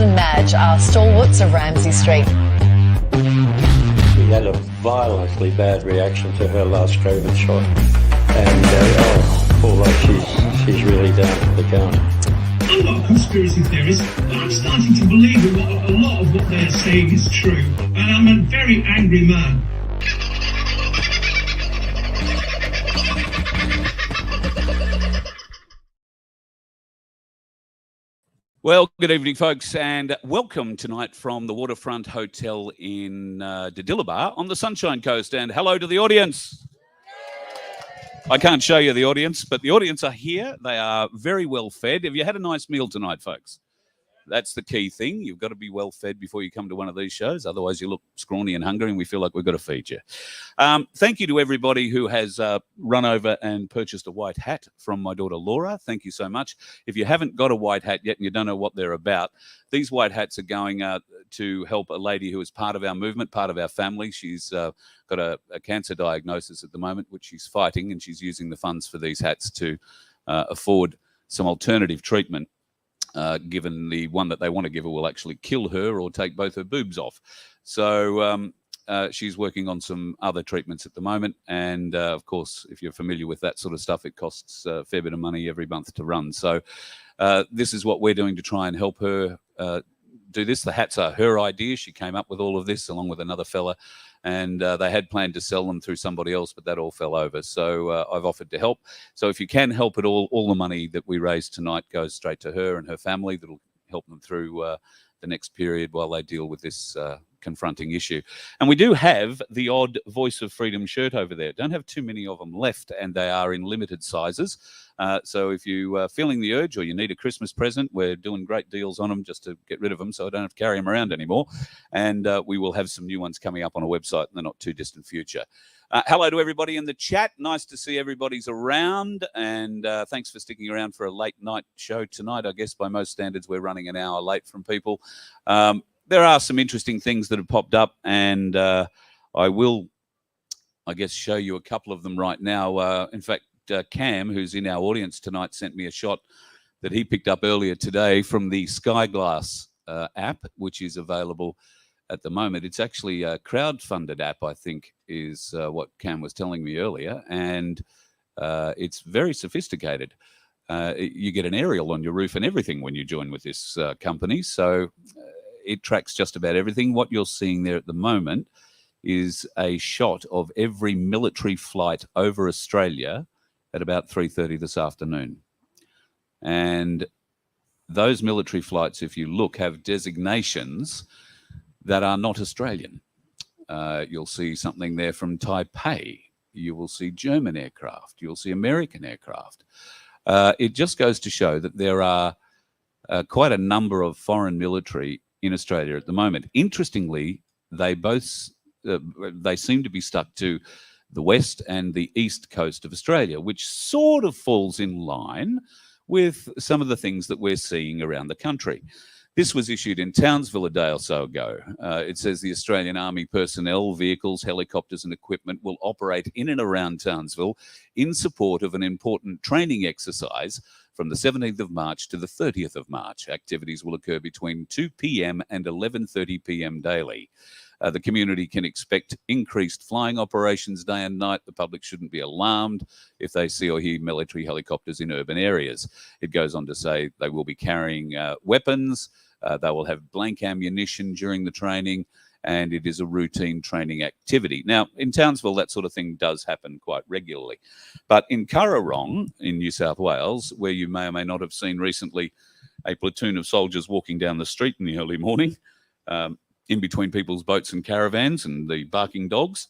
and Madge are stalwarts of Ramsay Street. She had a violently bad reaction to her last COVID shot, and poor love, she's really down to the count. I'm not a conspiracy theorist, but I'm starting to believe that a lot of what they're saying is true, and I'm a very angry man. Well, good evening, folks, and welcome tonight from the Waterfront Hotel in Diddillibah on the Sunshine Coast. And hello to the audience. I can't show you the audience, but the audience are here. They are very well fed. Have you had a nice meal tonight, folks? That's the key thing. You've got to be well fed before you come to one of these shows. Otherwise, you look scrawny and hungry, and we feel like we've got to feed you. Thank you to everybody who has run over and purchased a white hat from my daughter, Laura. Thank you so much. If you haven't got a white hat yet and you don't know what they're about, these white hats are going to help a lady who is part of our movement, part of our family. She's got a cancer diagnosis at the moment, which she's fighting, and she's using the funds for these hats to afford some alternative treatment. Given the one that they want to give her will actually kill her or take both her boobs off. So she's working on some other treatments at the moment. And, of course, if you're familiar with that sort of stuff, it costs a fair bit of money every month to run. So this is what we're doing to try and help her do this. The hats are her idea. She came up with all of this along with another fella. And they had planned to sell them through somebody else, but that all fell over. So I've offered to help. So if you can help at all the money that we raise tonight goes straight to her and her family. That'll help them through the next period while they deal with this confronting issue. And we do have the odd Voice of Freedom shirt over there. Don't have too many of them left, and they are in limited sizes. So if you are feeling the urge or you need a Christmas present, we're doing great deals on them just to get rid of them so I don't have to carry them around anymore. And we will have some new ones coming up on a website in the not too distant future. Hello to everybody in the chat. Nice to see everybody's around, and thanks for sticking around for a late night show tonight. I guess by most standards we're running an hour late from people. There are some interesting things that have popped up, and I will, I guess, show you a couple of them right now. In fact, Cam, who's in our audience tonight, sent me a shot that he picked up earlier today from the Skyglass app, which is available at the moment. It's actually a crowd-funded app, I think, is what Cam was telling me earlier, and it's very sophisticated. You get an aerial on your roof and everything when you join with this company, so it tracks just about everything. What you're seeing there at the moment is a shot of every military flight over Australia at about 3:30 this afternoon. And those military flights, if you look, have designations that are not Australian. You'll see something there from Taipei. You will see German aircraft. You'll see American aircraft. It just goes to show that there are quite a number of foreign military in Australia at the moment. Interestingly, they seem to be stuck to the west and the east coast of Australia, which sort of falls in line with some of the things that we're seeing around the country. This was issued in Townsville a day or so ago. It says the Australian Army personnel, vehicles, helicopters and equipment will operate in and around Townsville in support of an important training exercise from the 17th of March to the 30th of March. Activities will occur between 2 p.m. and 11:30 p.m. daily. The community can expect increased flying operations day and night. The public shouldn't be alarmed if they see or hear military helicopters in urban areas. It goes on to say they will be carrying weapons. They will have blank ammunition during the training, and it is a routine training activity. Now, in Townsville, that sort of thing does happen quite regularly. But in Currarong, in New South Wales, where you may or may not have seen recently a platoon of soldiers walking down the street in the early morning, in between people's boats and caravans and the barking dogs,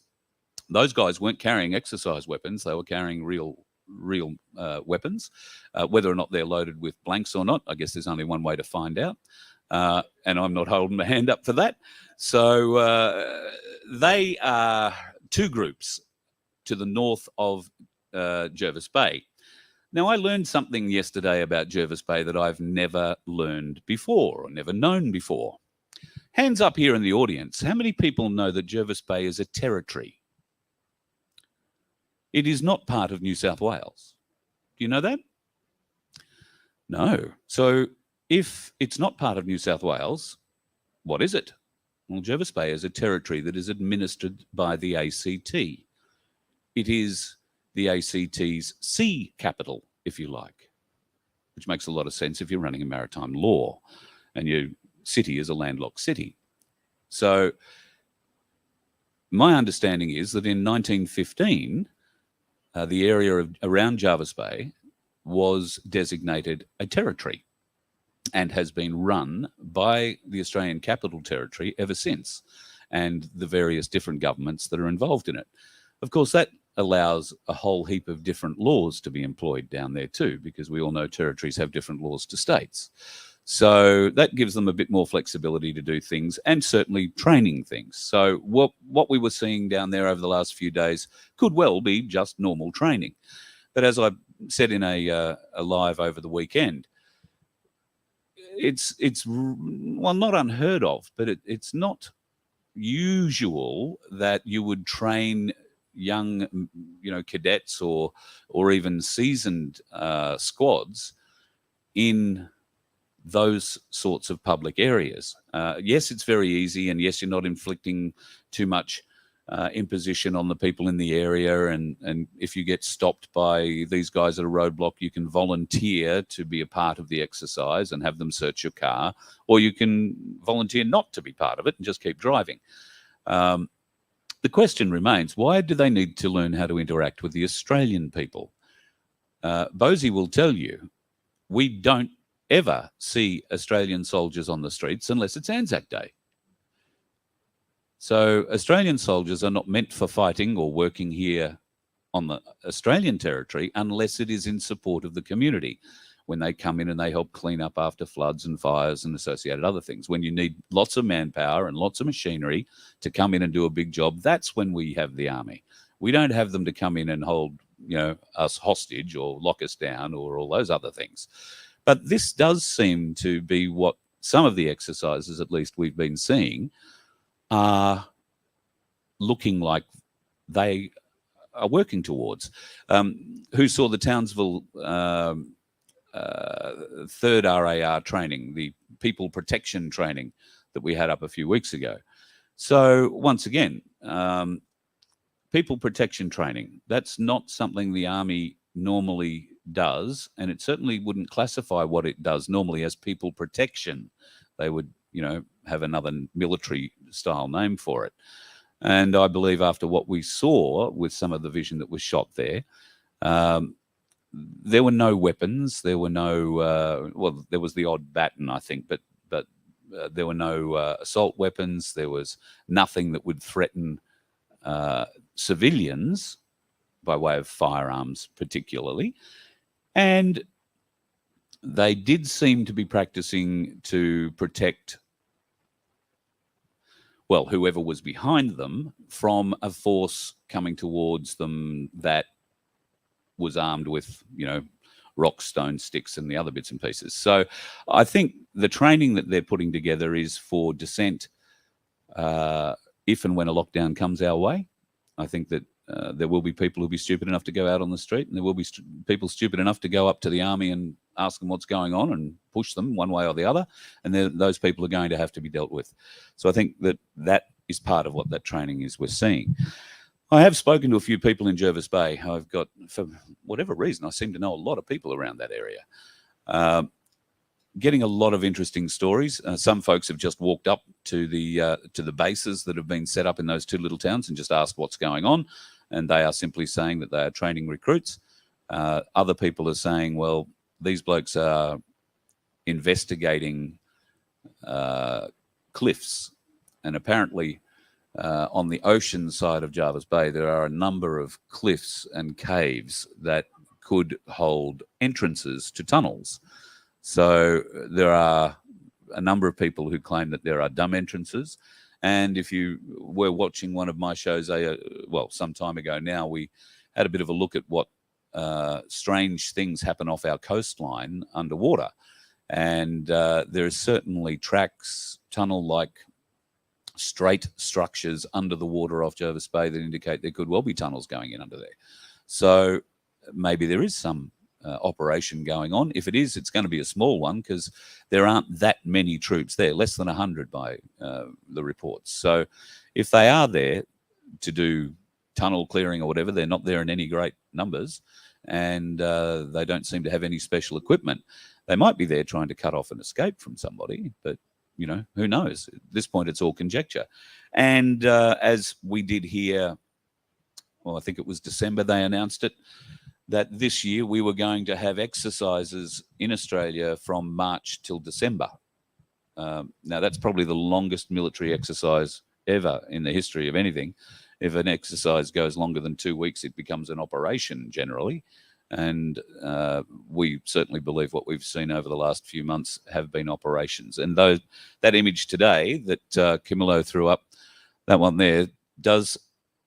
those guys weren't carrying exercise weapons. They were carrying real weapons. Whether or not they're loaded with blanks or not, I guess there's only one way to find out. And I'm not holding my hand up for that. So they are two groups to the north of Jervis Bay. Now, I learned something yesterday about Jervis Bay that I've never learned before or never known before. Hands up here in the audience. How many people know that Jervis Bay is a territory? It is not part of New South Wales. Do you know that? No. So If it's not part of New South Wales, what is it? Well, Jervis Bay is a territory that is administered by the ACT. It is the ACT's sea capital, if you like, which makes a lot of sense if you're running a maritime law and your city is a landlocked city. So my understanding is that in 1915, the area around Jervis Bay was designated a territory and has been run by the Australian Capital Territory ever since, and the various different governments that are involved in it. Of course, that allows a whole heap of different laws to be employed down there too, because we all know territories have different laws to states. So that gives them a bit more flexibility to do things, and certainly training things. So what we were seeing down there over the last few days could well be just normal training. But as I said in a live over the weekend, it's well, not unheard of, but it's not usual that you would train young, cadets or even seasoned squads in those sorts of public areas. Yes, it's very easy, and yes, you're not inflicting too much imposition on the people in the area, and if you get stopped by these guys at a roadblock, you can volunteer to be a part of the exercise and have them search your car, or you can volunteer not to be part of it and just keep driving. The question remains, why do they need to learn how to interact with the Australian people? Bosie will tell you, we don't ever see Australian soldiers on the streets unless it's Anzac Day. So Australian soldiers are not meant for fighting or working here on the Australian territory unless it is in support of the community, when they come in and they help clean up after floods and fires and associated other things. When you need lots of manpower and lots of machinery to come in and do a big job, that's when we have the army. We don't have them to come in and hold, us hostage or lock us down or all those other things. But this does seem to be what some of the exercises, at least we've been seeing, are looking like they are working towards. Who saw the Townsville third RAR training, the people protection training that we had up a few weeks ago? So once again, people protection training, that's not something the Army normally does, and it certainly wouldn't classify what it does normally as people protection. They would, have another military style name for it. And I believe after what we saw with some of the vision that was shot there, there were no weapons. There were no, there was the odd baton, I think, but there were no assault weapons. There was nothing that would threaten civilians by way of firearms particularly. And they did seem to be practicing to protect, whoever was behind them from a force coming towards them that was armed with, rocks, stones, sticks, and the other bits and pieces. So I think the training that they're putting together is for dissent if and when a lockdown comes our way. I think that there will be people who'll be stupid enough to go out on the street, and there will be people stupid enough to go up to the Army and ask them what's going on and push them one way or the other, and those people are going to have to be dealt with. So I think that is part of what that training is we're seeing. I have spoken to a few people in Jervis Bay. I've got, for whatever reason, I seem to know a lot of people around that area. Getting a lot of interesting stories. Some folks have just walked up to the bases that have been set up in those two little towns and just asked what's going on, and they are simply saying that they are training recruits. Other people are saying, well, these blokes are investigating cliffs, and apparently on the ocean side of Jervis Bay, there are a number of cliffs and caves that could hold entrances to tunnels. So there are a number of people who claim that there are dumb entrances. And if you were watching one of my shows, some time ago now, we had a bit of a look at what strange things happen off our coastline underwater. And there are certainly tracks, tunnel-like straight structures under the water off Jervis Bay that indicate there could well be tunnels going in under there. So maybe there is some operation going on. If it is, it's going to be a small one because there aren't that many troops there, less than 100 by the reports. So if they are there to do tunnel clearing or whatever, they're not there in any great numbers, and they don't seem to have any special equipment. They might be there trying to cut off an escape from somebody, but, you know, who knows? At this point, it's all conjecture. And as we did hear, well, I think it was December they announced it, that this year we were going to have exercises in Australia from March till December. Now, that's probably the longest military exercise ever in the history of anything. If an exercise goes longer than 2 weeks, it becomes an operation generally. And we certainly believe what we've seen over the last few months have been operations. And though that image today that Camillo threw up, that one there, does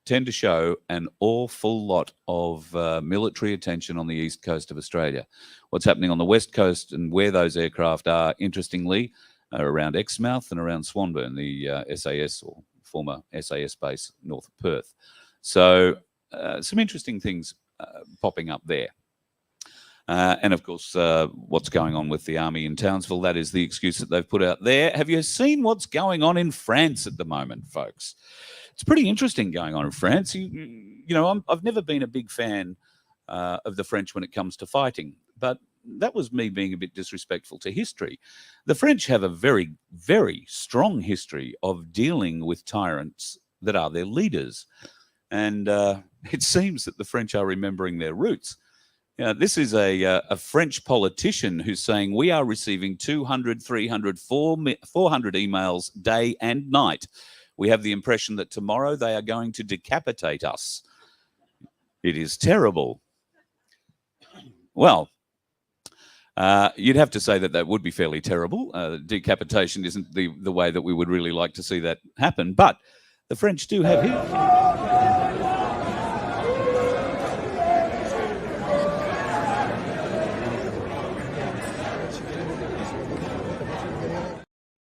tend to show an awful lot of military attention on the east coast of Australia. What's happening on the west coast and where those aircraft are, interestingly, are around Exmouth and around Swanbourne, the SAS or former SAS base north of Perth. So some interesting things popping up there. And of course, what's going on with the army in Townsville, that is the excuse that they've put out there. Have you seen what's going on in France at the moment, folks? It's pretty interesting going on in France. You know, I've never been a big fan of the French when it comes to fighting, but that was me being a bit disrespectful to history. The French have a very, very strong history of dealing with tyrants that are their leaders. And it seems that the French are remembering their roots. This is a French politician who's saying we are receiving 200, 300, 400 emails day and night. We have the impression that tomorrow they are going to decapitate us. It is terrible. Well, you'd have to say that that would be fairly terrible. Decapitation isn't the way that we would really like to see that happen, but the French do have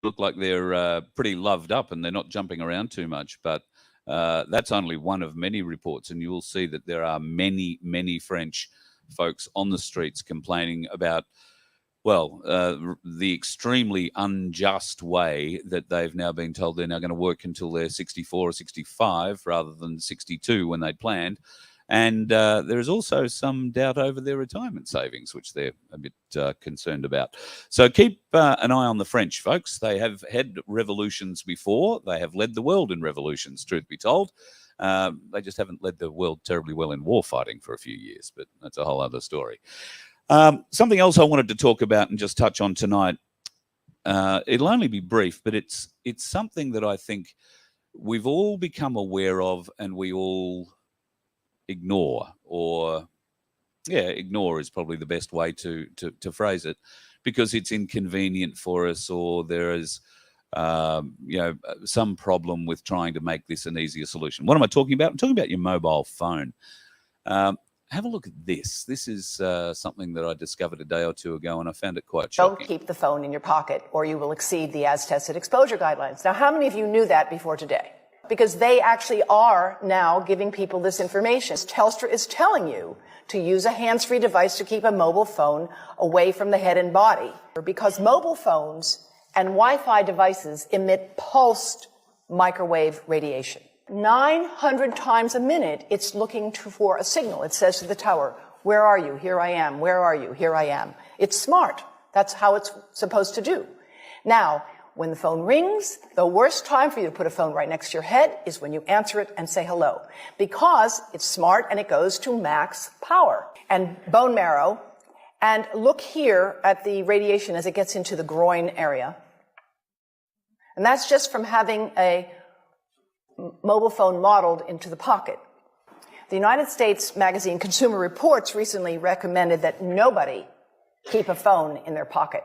look like they're pretty loved up and they're not jumping around too much, but that's only one of many reports, and you will see that there are many, many French folks on the streets complaining about, well, the extremely unjust way that they've now been told they're now going to work until they're 64 or 65 rather than 62 when they planned. And there is also some doubt over their retirement savings, which they're a bit concerned about. So keep an eye on the French, folks. They have had revolutions before. They have led the world in revolutions, truth be told. They just haven't led the world terribly well in war fighting for a few years, but that's a whole other story. Something else I wanted to talk about and just touch on tonight, it'll only be brief, but it's something that I think we've all become aware of and we all ignore, or ignore is probably the best way to phrase it, because it's inconvenient for us, or there is some problem with trying to make this an easier solution. What am I talking about? I'm talking about your mobile phone. Have a look at this. This is something that I discovered a day or two ago, and I found it quite shocking. Don't keep the phone in your pocket, or you will exceed the as-tested exposure guidelines. Now, how many of you knew that before today? Because they actually are now giving people this information. Telstra is telling you to use a hands-free device to keep a mobile phone away from the head and body. Because mobile phones and Wi-Fi devices emit pulsed microwave radiation. 900 times a minute, it's looking for a signal. It says to the tower, where are you? Here I am. Where are you? Here I am. It's smart. That's how it's supposed to do. Now, when the phone rings, the worst time for you to put a phone right next to your head is when you answer it and say hello, because it's smart and it goes to max power and bone marrow. And look here at the radiation as it gets into the groin area. And that's just from having a mobile phone modeled into the pocket. The United States magazine Consumer Reports recently recommended that nobody keep a phone in their pocket.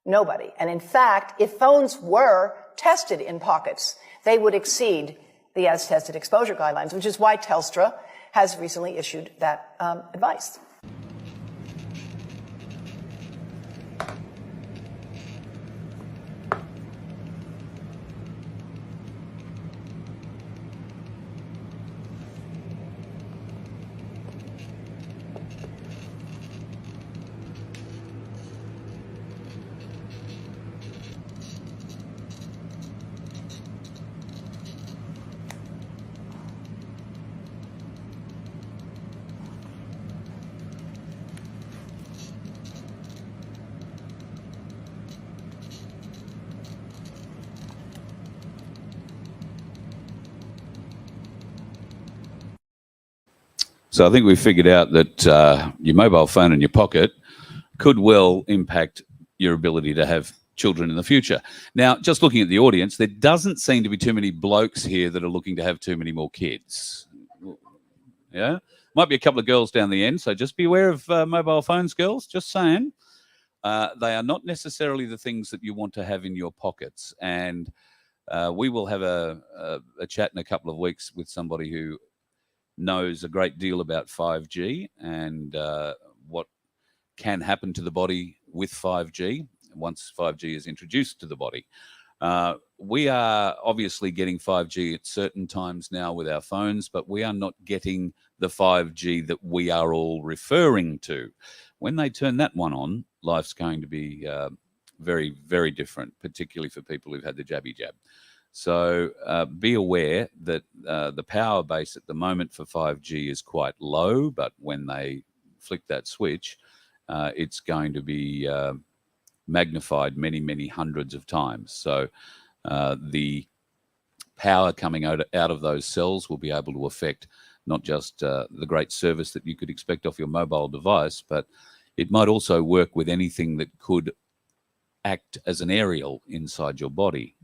Nobody. And in fact, if phones were tested in pockets, they would exceed the as-tested exposure guidelines, which is why Telstra has recently issued that advice. So I think we figured out that your mobile phone in your pocket could well impact your ability to have children in the future. Now, just looking at the audience, there doesn't seem to be too many blokes here that are looking to have too many more kids. Yeah, might be a couple of girls down the end, so just be aware of mobile phones, girls, just saying. They are not necessarily the things that you want to have in your pockets. And we will have a chat in a couple of weeks with somebody who knows a great deal about 5G and what can happen to the body with 5G once 5G is introduced to the body. We are obviously getting 5G at certain times now with our phones, but we are not getting the 5G that we are all referring to. When they turn that one on, life's going to be very, very different, particularly for people who've had the jabby jab. So be aware that the power base at the moment for 5G is quite low, but when they flick that switch, it's going to be magnified many, many hundreds of times. So the power coming out of those cells will be able to affect not just the great service that you could expect off your mobile device, but it might also work with anything that could act as an aerial inside your body.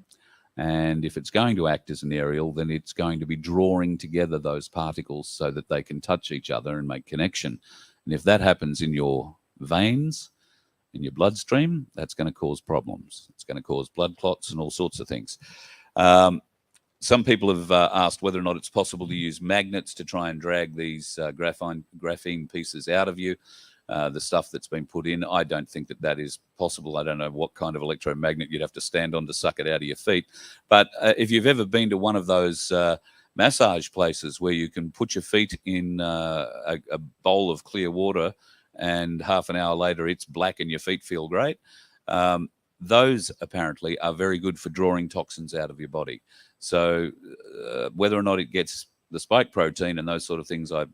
And if it's going to act as an aerial, then it's going to be drawing together those particles so that they can touch each other and make connection. And if that happens in your veins, in your bloodstream, that's going to cause problems. It's going to cause blood clots and all sorts of things. Some people have asked whether or not it's possible to use magnets to try and drag these graphene pieces out of you. The stuff that's been put in, I don't think that is possible. I don't know what kind of electromagnet you'd have to stand on to suck it out of your feet. But if you've ever been to one of those massage places where you can put your feet in a bowl of clear water and half an hour later it's black and your feet feel great, those apparently are very good for drawing toxins out of your body. So whether or not it gets the spike protein and those sort of things, I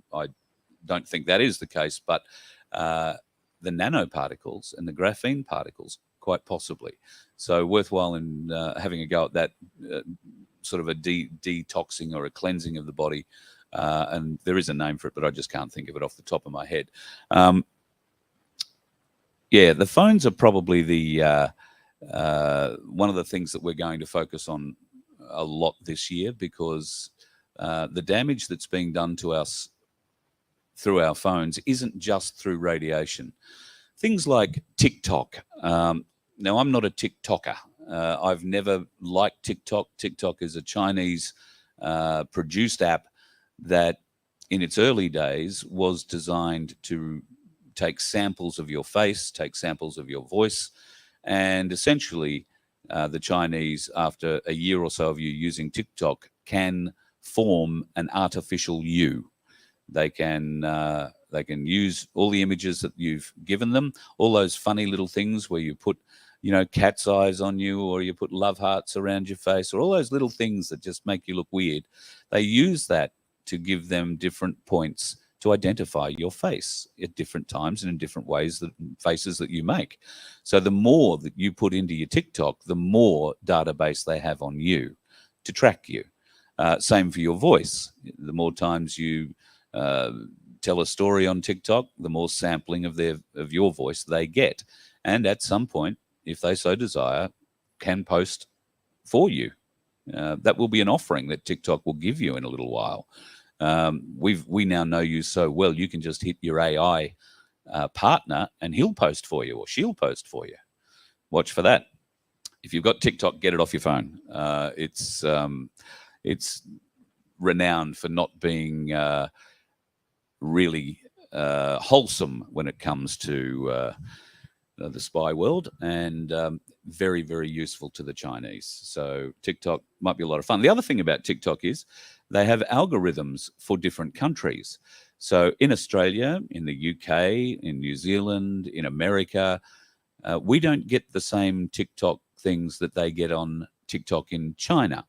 don't think that is the case, but the nanoparticles and the graphene particles, quite possibly. So worthwhile in having a go at that sort of a detoxing or a cleansing of the body. And there is a name for it, but I just can't think of it off the top of my head. Yeah, the phones are probably the one of the things that we're going to focus on a lot this year, because the damage that's being done to us through our phones isn't just through radiation. Things like TickTock. Now, I'm not a TikToker. I've never liked TikTok. TikTok is a Chinese produced app that in its early days was designed to take samples of your face, take samples of your voice, and essentially the Chinese, after a year or so of you using TikTok, can form an artificial you. They can use all the images that you've given them, all those funny little things where you put, you know, cat's eyes on you, or you put love hearts around your face, or all those little things that just make you look weird. They use that to give them different points to identify your face at different times and in different ways, that faces that you make. So the more that you put into your TikTok, the more database they have on you to track you. Same for your voice. The more times you tell a story on TikTok, the more sampling of your voice they get. And at some point, if they so desire, can post for you. That will be an offering that TikTok will give you in a little while. We now know you so well, you can just hit your AI partner and he'll post for you, or she'll post for you. Watch for that. If you've got TikTok, get it off your phone. It's renowned for not being really wholesome when it comes to the spy world, and very, very useful to the Chinese. So TikTok might be a lot of fun. The other thing about TikTok is they have algorithms for different countries. So in Australia, in the UK, in New Zealand, in America, we don't get the same TikTok things that they get on TikTok in China.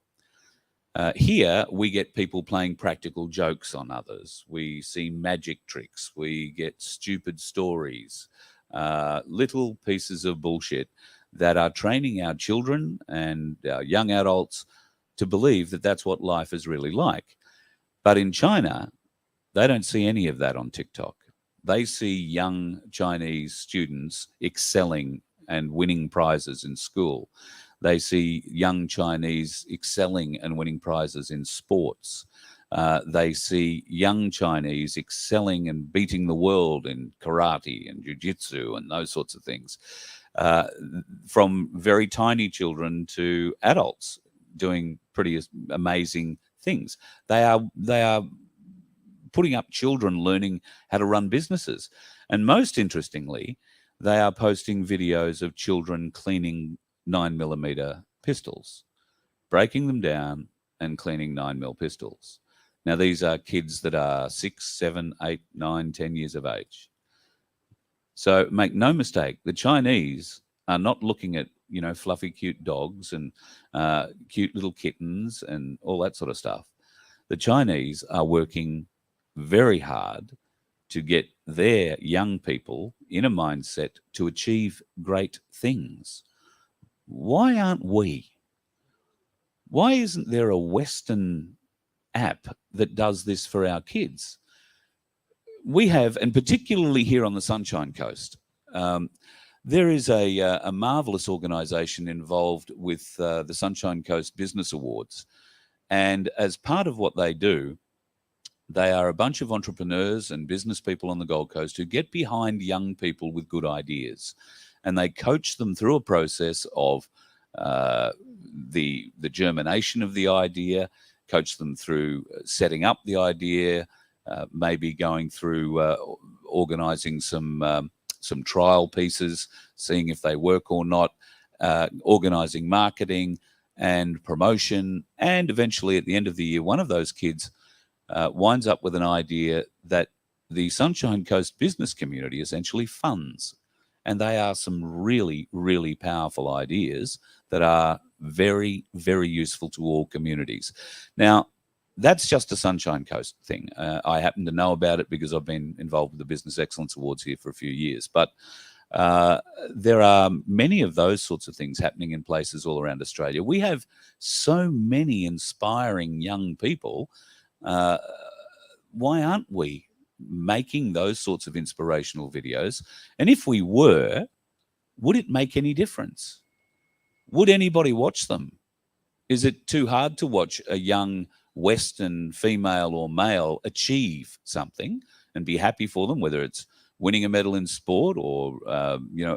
Here, we get people playing practical jokes on others. We see magic tricks. We get stupid stories, little pieces of bullshit that are training our children and our young adults to believe that that's what life is really like. But in China, They don't see any of that on TikTok. They see young Chinese students excelling and winning prizes in school. They see young Chinese excelling and winning prizes in sports. They see young Chinese excelling and beating the world in karate and jiu-jitsu and those sorts of things. From very tiny children to adults doing pretty amazing things. They are putting up children learning how to run businesses. And most interestingly, they are posting videos of children cleaning 9mm pistols, breaking them down and cleaning 9mm pistols. Now, these are kids that are 6, 7, 8, 9, 10 years of age. So make no mistake, the Chinese are not looking at, fluffy, cute dogs and cute little kittens and all that sort of stuff. The Chinese are working very hard to get their young people in a mindset to achieve great things. Why aren't we? Why isn't there a Western app that does this for our kids? We have, and particularly here on the Sunshine Coast, there is a marvellous organisation involved with the Sunshine Coast Business Awards. And as part of what they do, they are a bunch of entrepreneurs and business people on the Gold Coast who get behind young people with good ideas. And they coach them through a process of the germination of the idea, coach them through setting up the idea, maybe going through organising some trial pieces, seeing if they work or not, organising marketing and promotion. And eventually at the end of the year, one of those kids winds up with an idea that the Sunshine Coast business community essentially funds. And they are some really, really powerful ideas that are very, very useful to all communities. Now, that's just a Sunshine Coast thing. I happen to know about it because I've been involved with the Business Excellence Awards here for a few years. But there are many of those sorts of things happening in places all around Australia. We have so many inspiring young people. Why aren't we making those sorts of inspirational videos? And if we were, would it make any difference? Would anybody watch them? Is it too hard to watch a young Western female or male achieve something and be happy for them, whether it's winning a medal in sport or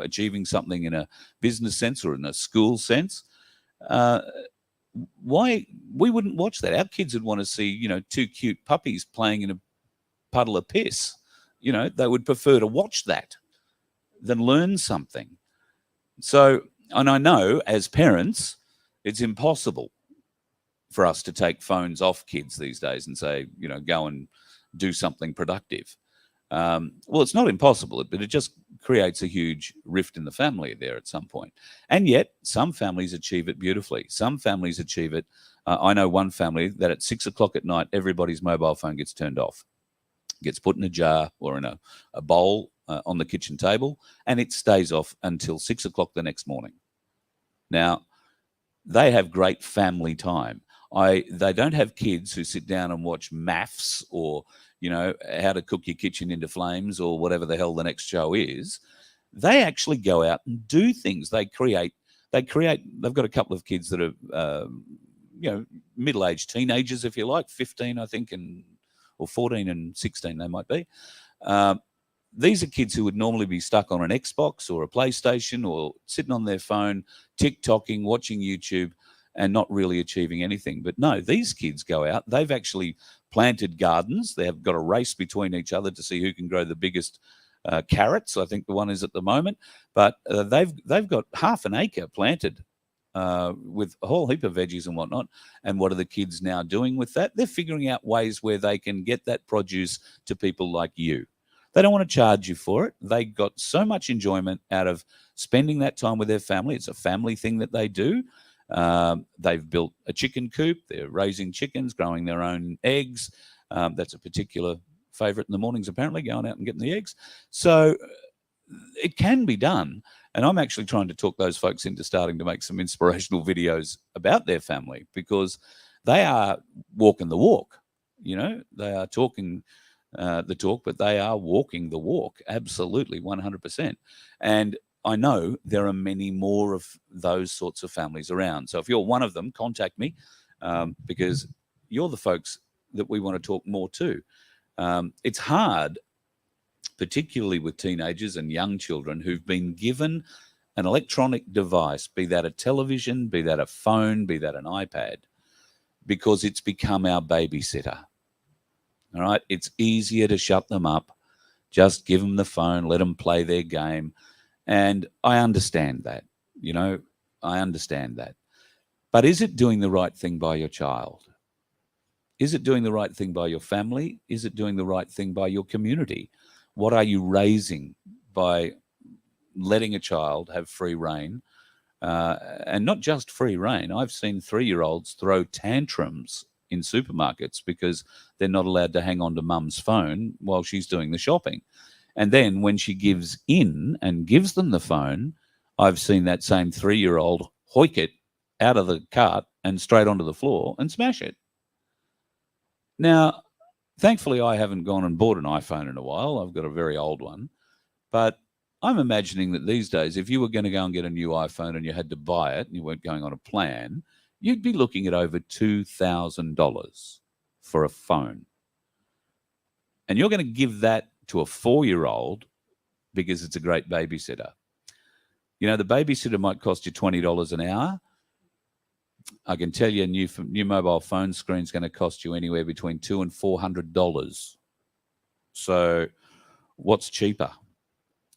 achieving something in a business sense or in a school sense? Why we wouldn't watch that? Our kids would want to see, two cute puppies playing in a puddle of piss. They would prefer to watch that than learn something. So, and I know as parents, it's impossible for us to take phones off kids these days and say, go and do something productive. Well, it's not impossible, but it just creates a huge rift in the family there at some point. And yet some families achieve it beautifully. Some families achieve it. I know one family that at 6 o'clock at night, everybody's mobile phone gets turned off, gets put in a jar or in a bowl on the kitchen table, and it stays off until 6 o'clock the next morning. Now, they have great family time. They don't have kids who sit down and watch maths or, how to cook your kitchen into flames or whatever the hell the next show is. They actually go out and do things. They've got a couple of kids that are, middle-aged teenagers, if you like, 15, I think, or 14 and 16 they might be. These are kids who would normally be stuck on an Xbox or a PlayStation or sitting on their phone, TikToking, watching YouTube, and not really achieving anything. But no, these kids go out. They've actually planted gardens. They've got a race between each other to see who can grow the biggest carrots. I think the one is at the moment. But they've got half an acre planted with a whole heap of veggies and whatnot. And what are the kids now doing with that? They're figuring out ways where they can get that produce to people like you. They don't want to charge you for it. They got so much enjoyment out of spending that time with their family. It's a family thing that they do. They've built a chicken coop. They're raising chickens, growing their own eggs. That's a particular favourite in the mornings, apparently, going out and getting the eggs. So it can be done. And I'm actually trying to talk those folks into starting to make some inspirational videos about their family, because they are walking the walk. They are talking the talk, but they are walking the walk, absolutely, 100%. And I know there are many more of those sorts of families around. So if you're one of them, contact me, because you're the folks that we want to talk more to. It's hard, particularly with teenagers and young children who've been given an electronic device, be that a television, be that a phone, be that an iPad, because it's become our babysitter. All right, it's easier to shut them up, just give them the phone, let them play their game. And I understand that, I understand that. But is it doing the right thing by your child? Is it doing the right thing by your family? Is it doing the right thing by your community? What are you raising by letting a child have free rein? And not just free rein. I've seen 3-year-olds throw tantrums in supermarkets because they're not allowed to hang on to mum's phone while she's doing the shopping. And then when she gives in and gives them the phone, I've seen that same 3-year-old hoik it out of the cart and straight onto the floor and smash it. Now, thankfully, I haven't gone and bought an iPhone in a while. I've got a very old one. But I'm imagining that these days, if you were going to go and get a new iPhone and you had to buy it and you weren't going on a plan, you'd be looking at over $2,000 for a phone. And you're going to give that to a 4-year-old because it's a great babysitter. The babysitter might cost you $20 an hour. I can tell you a new mobile phone screen is going to cost you anywhere between $200 and $400. So what's cheaper?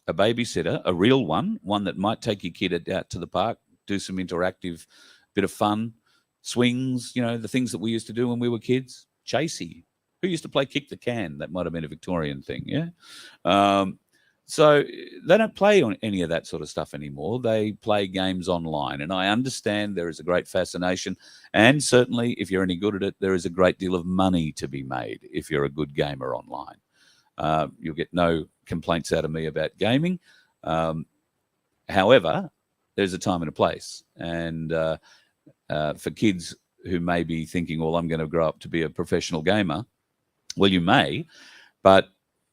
A babysitter, a real one that might take your kid out to the park, do some interactive bit of fun, swings, the things that we used to do when we were kids. Chasey. Who used to play kick the can? That might have been a Victorian thing, yeah? So they don't play on any of that sort of stuff anymore. They play games online. And I understand there is a great fascination. And certainly, if you're any good at it, there is a great deal of money to be made if you're a good gamer online. You'll get no complaints out of me about gaming. However, there's a time and a place. And for kids who may be thinking, well, I'm going to grow up to be a professional gamer, well, you may, but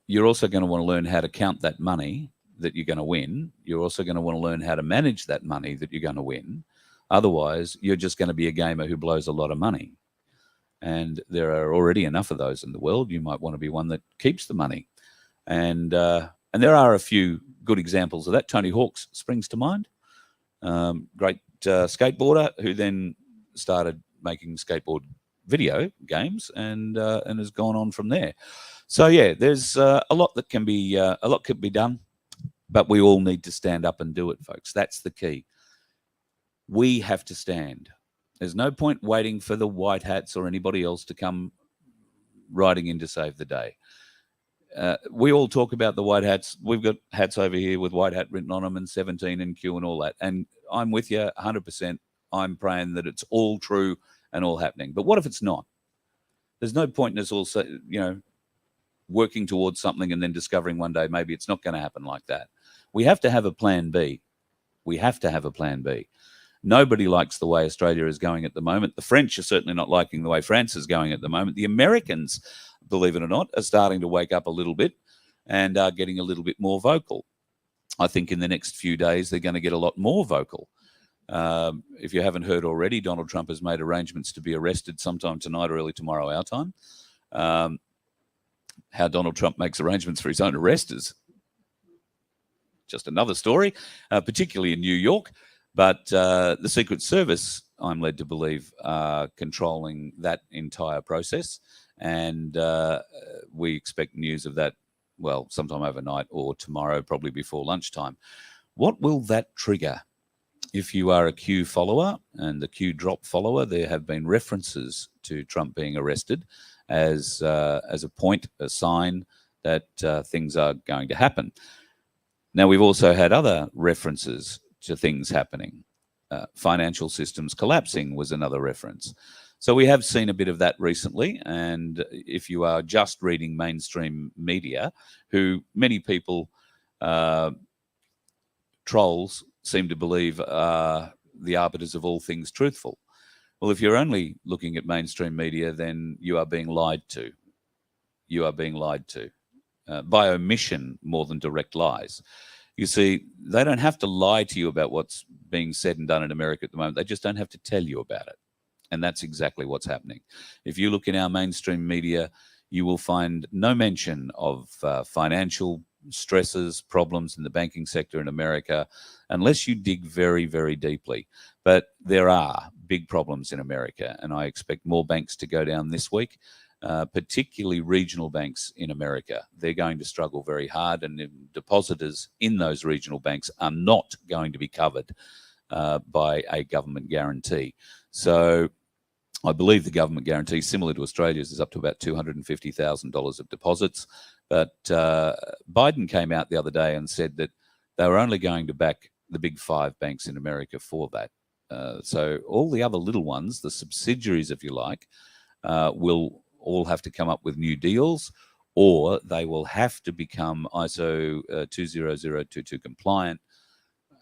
you're also going to want to learn how to count that money that you're going to win. You're also going to want to learn how to manage that money that you're going to win. Otherwise, you're just going to be a gamer who blows a lot of money. And there are already enough of those in the world. You might want to be one that keeps the money. And there are a few good examples of that. Tony Hawk's springs to mind. Great skateboarder who then started making skateboard video games and has gone on from there. So yeah, there's a lot that can be done, but we all need to stand up and do it, folks. That's the key. We have to stand. There's no point waiting for the white hats or anybody else to come riding in to save the day. We all talk about the white hats. We've got hats over here with white hat written on them and 17 and Q and all that. And I'm with you 100%. I'm praying that it's all true and all happening. But what if it's not? There's no point in us all, working towards something and then discovering one day maybe it's not going to happen like that. We have to have a plan B. We have to have a plan B. Nobody likes the way Australia is going at the moment. The French are certainly not liking the way France is going at the moment. The Americans, believe it or not, are starting to wake up a little bit and are getting a little bit more vocal. I think in the next few days they're going to get a lot more vocal. If you haven't heard already, Donald Trump has made arrangements to be arrested sometime tonight or early tomorrow our time. How Donald Trump makes arrangements for his own arrest is just another story, particularly in New York. But the Secret Service, I'm led to believe, are controlling that entire process. And we expect news of that, well, sometime overnight or tomorrow, probably before lunchtime. What will that trigger? If you are a Q follower and the Q drop follower, there have been references to Trump being arrested as a point, a sign that things are going to happen. Now, we've also had other references to things happening. Financial systems collapsing was another reference. So we have seen a bit of that recently. And if you are just reading mainstream media, who many people, trolls, seem to believe are the arbiters of all things truthful. Well, if you're only looking at mainstream media, then you are being lied to. you are being lied to by omission more than direct lies. You see, they don't have to lie to you about what's being said and done in America at the moment. They just don't have to tell you about it. And that's exactly what's happening. If you look in our mainstream media, you will find no mention of financial stresses, problems in the banking sector in America, unless you dig very, very deeply. But there are big problems in America, and I expect more banks to go down this week. Particularly regional banks in America. They're going to struggle very hard, and depositors in those regional banks are not going to be covered by a government guarantee. So I believe the government guarantee, similar to Australia's, is up to about $250,000 of deposits. But Biden came out the other day and said that they were only going to back the big 5 banks in America for that. So all the other little ones, the subsidiaries, if you like, will all have to come up with new deals, or they will have to become ISO 20022 compliant.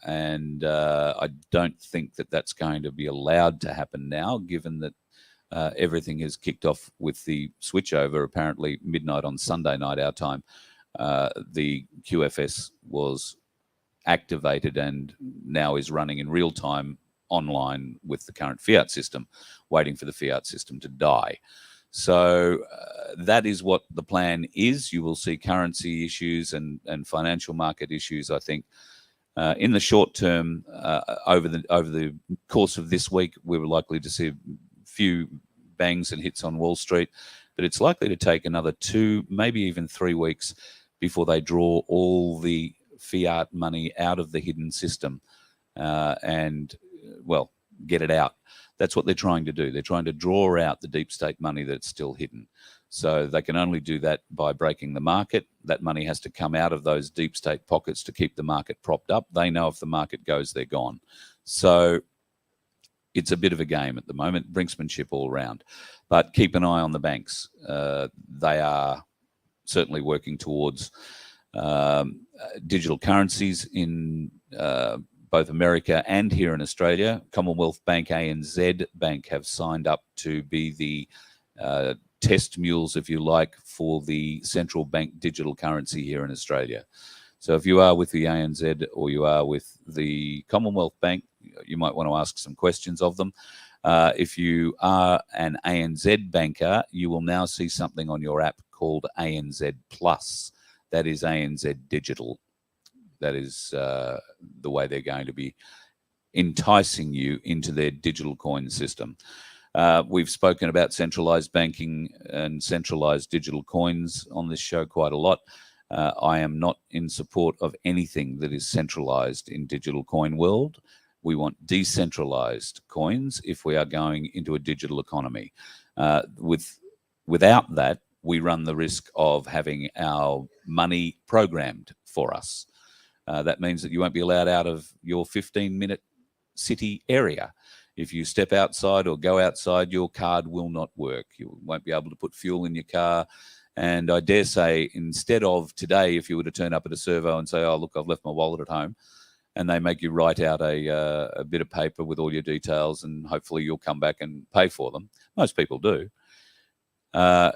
And I don't think that that's going to be allowed to happen now, given that everything has kicked off with the switchover. Apparently midnight on Sunday night, our time, the QFS was activated and now is running in real time online with the current fiat system, waiting for the fiat system to die. So that is what the plan is. You will see currency issues and financial market issues, I think. In the short term, over the course of this week, we were likely to see a few bangs and hits on Wall Street, but it's likely to take another 2, maybe even 3 weeks before they draw all the fiat money out of the hidden system and, well, get it out. That's what they're trying to do. They're trying to draw out the deep state money that's still hidden. So they can only do that by breaking the market. That money has to come out of those deep state pockets to keep the market propped up. They know if the market goes, they're gone. So it's a bit of a game at the moment, brinksmanship all around. But keep an eye on the banks. They are certainly working towards digital currencies in both America and here in Australia. Commonwealth Bank, ANZ Bank have signed up to be the test mules, if you like, for the central bank digital currency here in Australia. So if you are with the ANZ or you are with the Commonwealth Bank, you might want to ask some questions of them. If you are an ANZ banker, you will now see something on your app called ANZ Plus. That is ANZ Digital. That is the way they're going to be enticing you into their digital coin system. We've spoken about centralized banking and centralized digital coins on this show quite a lot. I am not in support of anything that is centralized in digital coin world. We want decentralized coins if we are going into a digital economy. Without that, we run the risk of having our money programmed for us. That means that you won't be allowed out of your 15-minute city area. If you step outside or go outside, your card will not work. You won't be able to put fuel in your car. And I dare say, instead of today, if you were to turn up at a servo and say, oh, look, I've left my wallet at home, and they make you write out a bit of paper with all your details, and hopefully you'll come back and pay for them. Most people do. Well,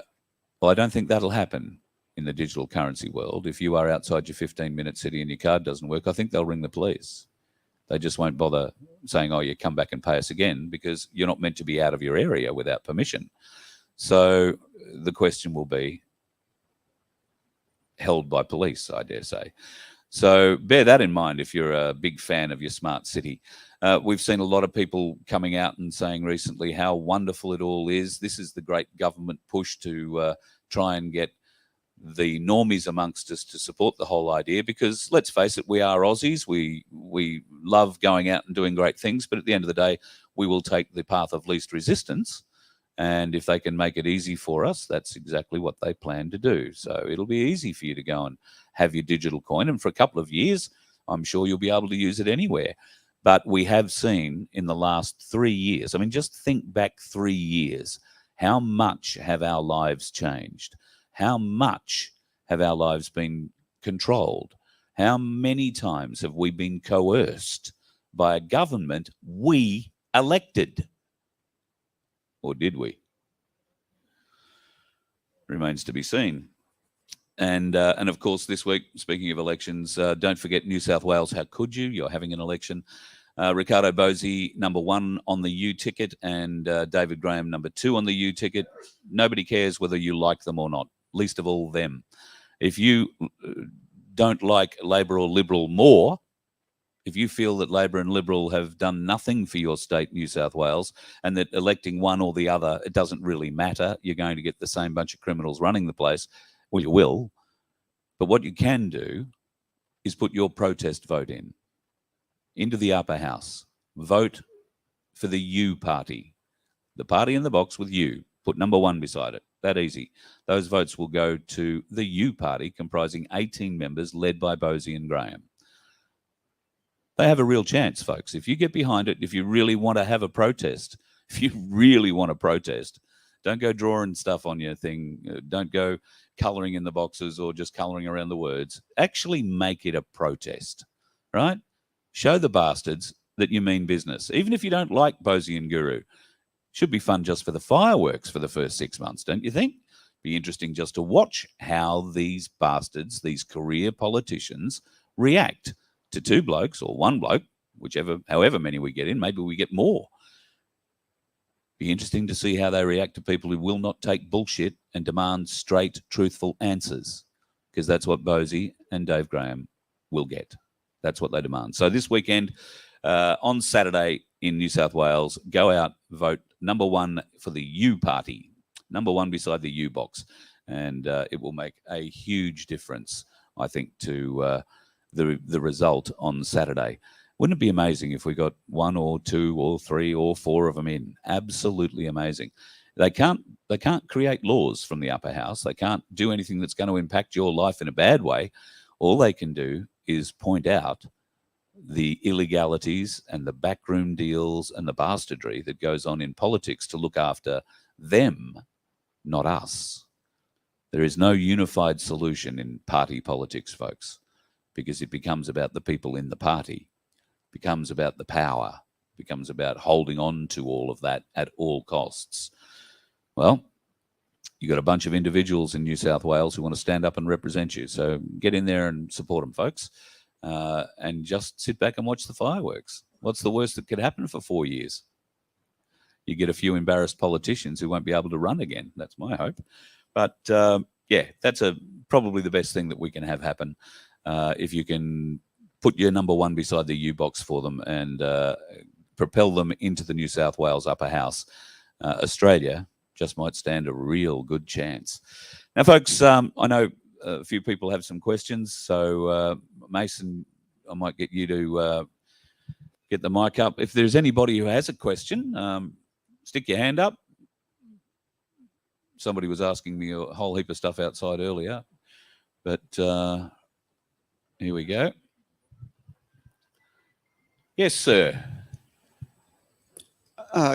I don't think that'll happen in the digital currency world. If you are outside your 15-minute city and your card doesn't work, I think they'll ring the police. They just won't bother saying, oh, you come back and pay us again, because you're not meant to be out of your area without permission. So the question will be held by police, I dare say. So bear that in mind if you're a big fan of your smart city. We've seen a lot of people coming out and saying recently how wonderful it all is. This is the great government push to try and get the normies amongst us to support the whole idea, because let's face it, we are Aussies. We love going out and doing great things, but at the end of the day, we will take the path of least resistance. And if they can make it easy for us, that's exactly what they plan to do. So it'll be easy for you to go and have your digital coin. And for a couple of years, I'm sure you'll be able to use it anywhere. But we have seen in the last 3 years, I mean, just think back 3 years, how much have our lives changed? How much have our lives been controlled? How many times have we been coerced by a government we elected? Or did we? remains to be seen. And of course, this week, speaking of elections, don't forget New South Wales. How could you? You're having an election. Ricardo Bosey, number 1 on the U ticket, and David Graham, number 2 on the U ticket. Nobody cares whether you like them or not, least of all them. If you don't like Labor or Liberal more, if you feel that Labor and Liberal have done nothing for your state, New South Wales, and that electing one or the other, it doesn't really matter, you're going to get the same bunch of criminals running the place, well, you will. But what you can do is put your protest vote into the upper house. Vote for the U party. The party in the box with U. Put number 1 beside it. That easy. Those votes will go to the U party, comprising 18 members, led by Bosey and Graham. They have a real chance, folks. If you get behind it, if you really want to have a protest, don't go drawing stuff on your thing. Don't go colouring in the boxes or just colouring around the words. Actually make it a protest, right? Show the bastards that you mean business. Even if you don't like Bosey and Guru. Should be fun just for the fireworks for the first 6 months, don't you think? Be interesting just to watch how these bastards, these career politicians, react to 2 blokes or 1 bloke, however many we get in. Maybe we get more. Be interesting to see how they react to people who will not take bullshit and demand straight, truthful answers, because that's what Bosey and Dave Graham will get. That's what they demand. So this weekend, on Saturday in New South Wales, go out, vote number 1 for the U party, number 1 beside the U box, and it will make a huge difference, I think, to the result on Saturday. Wouldn't it be amazing if we got 1 or 2 or 3 or 4 of them in? Absolutely amazing. They can't create laws from the upper house. They can't do anything that's going to impact your life in a bad way. All they can do is point out the illegalities and the backroom deals and the bastardry that goes on in politics to look after them, not us. There is no unified solution in party politics, folks, because it becomes about the people in the party, becomes about the power, becomes about holding on to all of that at all costs. Well, you got a bunch of individuals in New South Wales who want to stand up and represent you. So get in there and support them, folks, and just sit back and watch the fireworks. What's the worst that could happen for 4 years? You get a few embarrassed politicians who won't be able to run again. That's my hope. But yeah, that's probably the best thing that we can have happen. If you can put your number 1 beside the U box for them and propel them into the New South Wales upper house, Australia just might stand a real good chance. Now, folks, I know a few people have some questions, so Mason, I might get you to get the mic up. If there's anybody who has a question, stick your hand up. Somebody was asking me a whole heap of stuff outside earlier, but here we go. Yes, sir.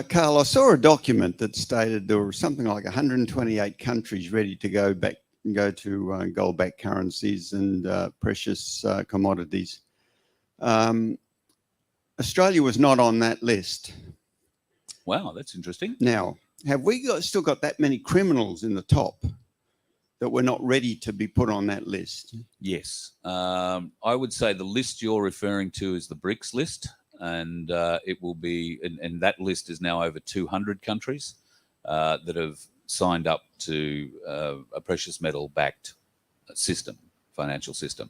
Carl, I saw a document that stated there were something like 128 countries ready to go to gold-backed currencies and precious commodities. Australia was not on that list. Wow, that's interesting. Now, have we still got that many criminals in the top that we're not ready to be put on that list? Yes. I would say the list you're referring to is the BRICS list, and it will be, and that list is now over 200 countries that have signed up to a precious metal-backed system, financial system.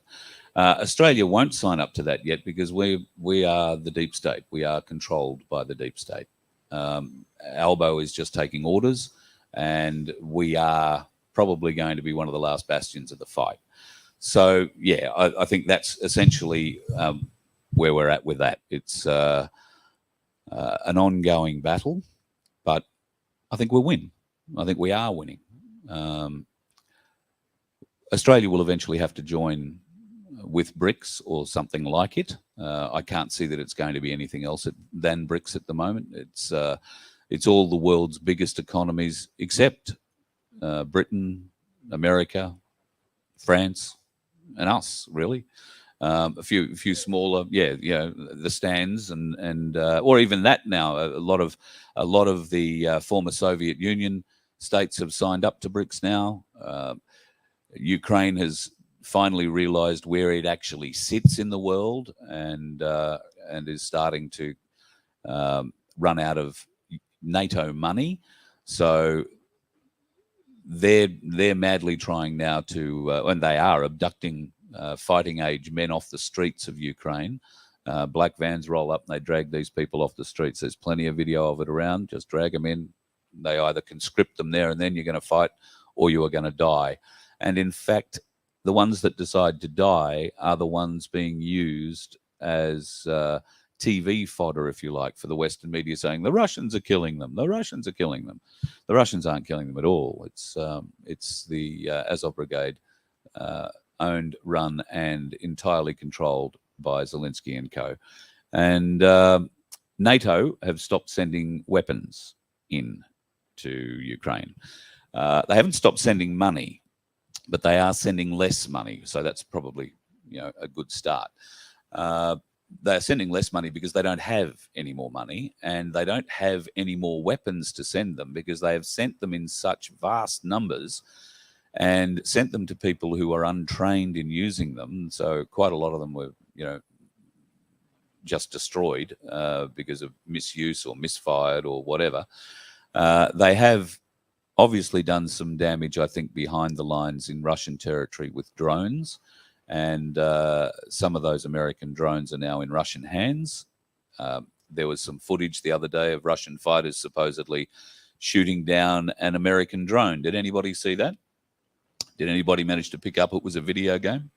Australia won't sign up to that yet because we are the deep state. We are controlled by the deep state. Albo is just taking orders, and we are probably going to be one of the last bastions of the fight. So, yeah, I think that's essentially where we're at with that. It's an ongoing battle, but I think we'll win. I think we are winning. Australia will eventually have to join with BRICS or something like it. I can't see that it's going to be anything else than BRICS at the moment. It's all the world's biggest economies except Britain, America, France, and us, really. A few smaller, the stands and or even that now. A lot of the former Soviet Union states have signed up to BRICS now. Ukraine has finally realized where it actually sits in the world, and is starting to run out of NATO money. So they're madly trying now to, and they are abducting fighting age men off the streets of Ukraine. Black vans roll up and they drag these people off the streets. There's plenty of video of it around. Just drag them in. They either conscript them there and then you're going to fight, or you are going to die. And in fact, the ones that decide to die are the ones being used as TV fodder, if you like, for the Western media, saying the Russians are killing them. The Russians are killing them. The Russians aren't killing them at all. It's the Azov Brigade, owned, run, and entirely controlled by Zelensky and co. And NATO have stopped sending weapons in to Ukraine. They haven't stopped sending money, but they are sending less money. So that's probably, a good start. They're sending less money because they don't have any more money, and they don't have any more weapons to send them because they have sent them in such vast numbers and sent them to people who are untrained in using them. So quite a lot of them were, just destroyed because of misuse or misfired or whatever. They have obviously done some damage, I think, behind the lines in Russian territory with drones. And some of those American drones are now in Russian hands. There was some footage the other day of Russian fighters supposedly shooting down an American drone. Did anybody see that? Did anybody manage to pick up it was a video game?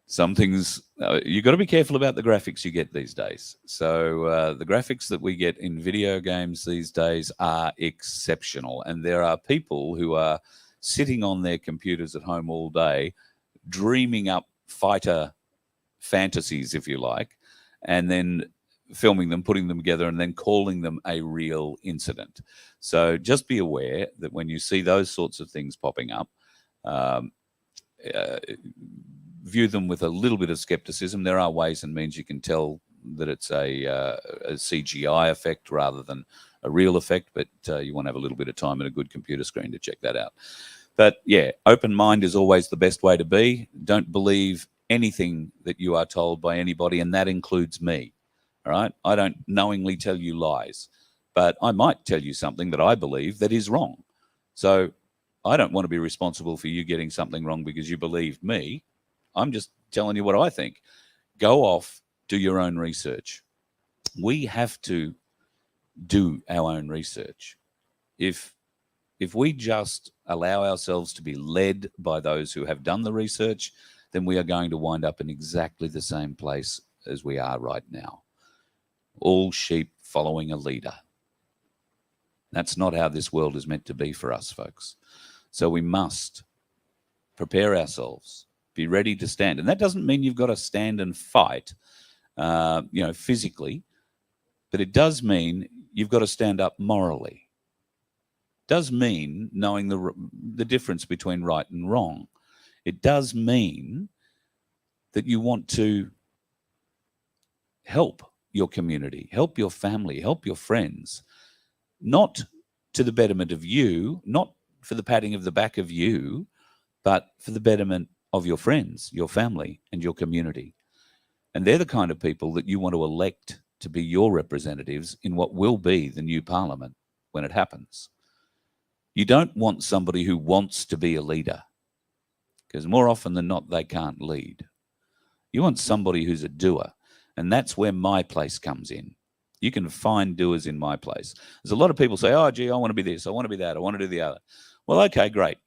Some things, you've got to be careful about the graphics you get these days. So the graphics that we get in video games these days are exceptional. And there are people who are sitting on their computers at home all day, dreaming up fighter fantasies, if you like, and then filming them, putting them together, and then calling them a real incident. So just be aware that when you see those sorts of things popping up, view them with a little bit of skepticism. There are ways and means you can tell that it's a CGI effect rather than a real effect, but you want to have a little bit of time and a good computer screen to check that out. But yeah, open mind is always the best way to be. Don't believe anything that you are told by anybody, and that includes me. All right? I don't knowingly tell you lies, but I might tell you something that I believe that is wrong. So I don't want to be responsible for you getting something wrong because you believed me. I'm just telling you what I think. Go off, do your own research. We have to do our own research. If we just allow ourselves to be led by those who have done the research, then we are going to wind up in exactly the same place as we are right now. All sheep following a leader. That's not how this world is meant to be for us, folks. So we must prepare ourselves, be ready to stand. And that doesn't mean you've got to stand and fight, physically, but it does mean you've got to stand up morally. It does mean knowing the difference between right and wrong. It does mean that you want to help your community, help your family, help your friends, not to the betterment of you, not for the patting of the back of you, but for the betterment of your friends, your family, and your community. And they're the kind of people that you want to elect to be your representatives in what will be the new parliament when it happens. You don't want somebody who wants to be a leader, because more often than not, they can't lead. You want somebody who's a doer, and that's where my place comes in. You can find doers in my place. There's a lot of people say, oh, gee, I want to be this, I want to be that, I want to do the other. Well, okay, great.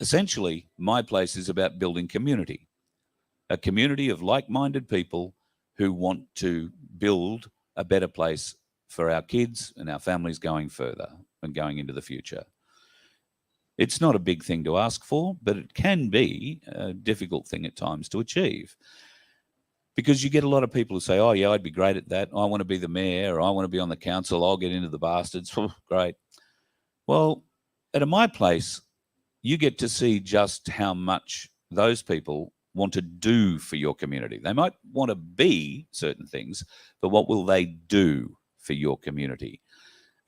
Essentially, my place is about building community, a community of like-minded people who want to build a better place for our kids and our families going further and going into the future. It's not a big thing to ask for, but it can be a difficult thing at times to achieve. Because you get a lot of people who say, oh, yeah, I'd be great at that. I want to be the mayor, or I want to be on the council. I'll get into the bastards. Great. Well, at my place, you get to see just how much those people want to do for your community. They might want to be certain things, but what will they do for your community?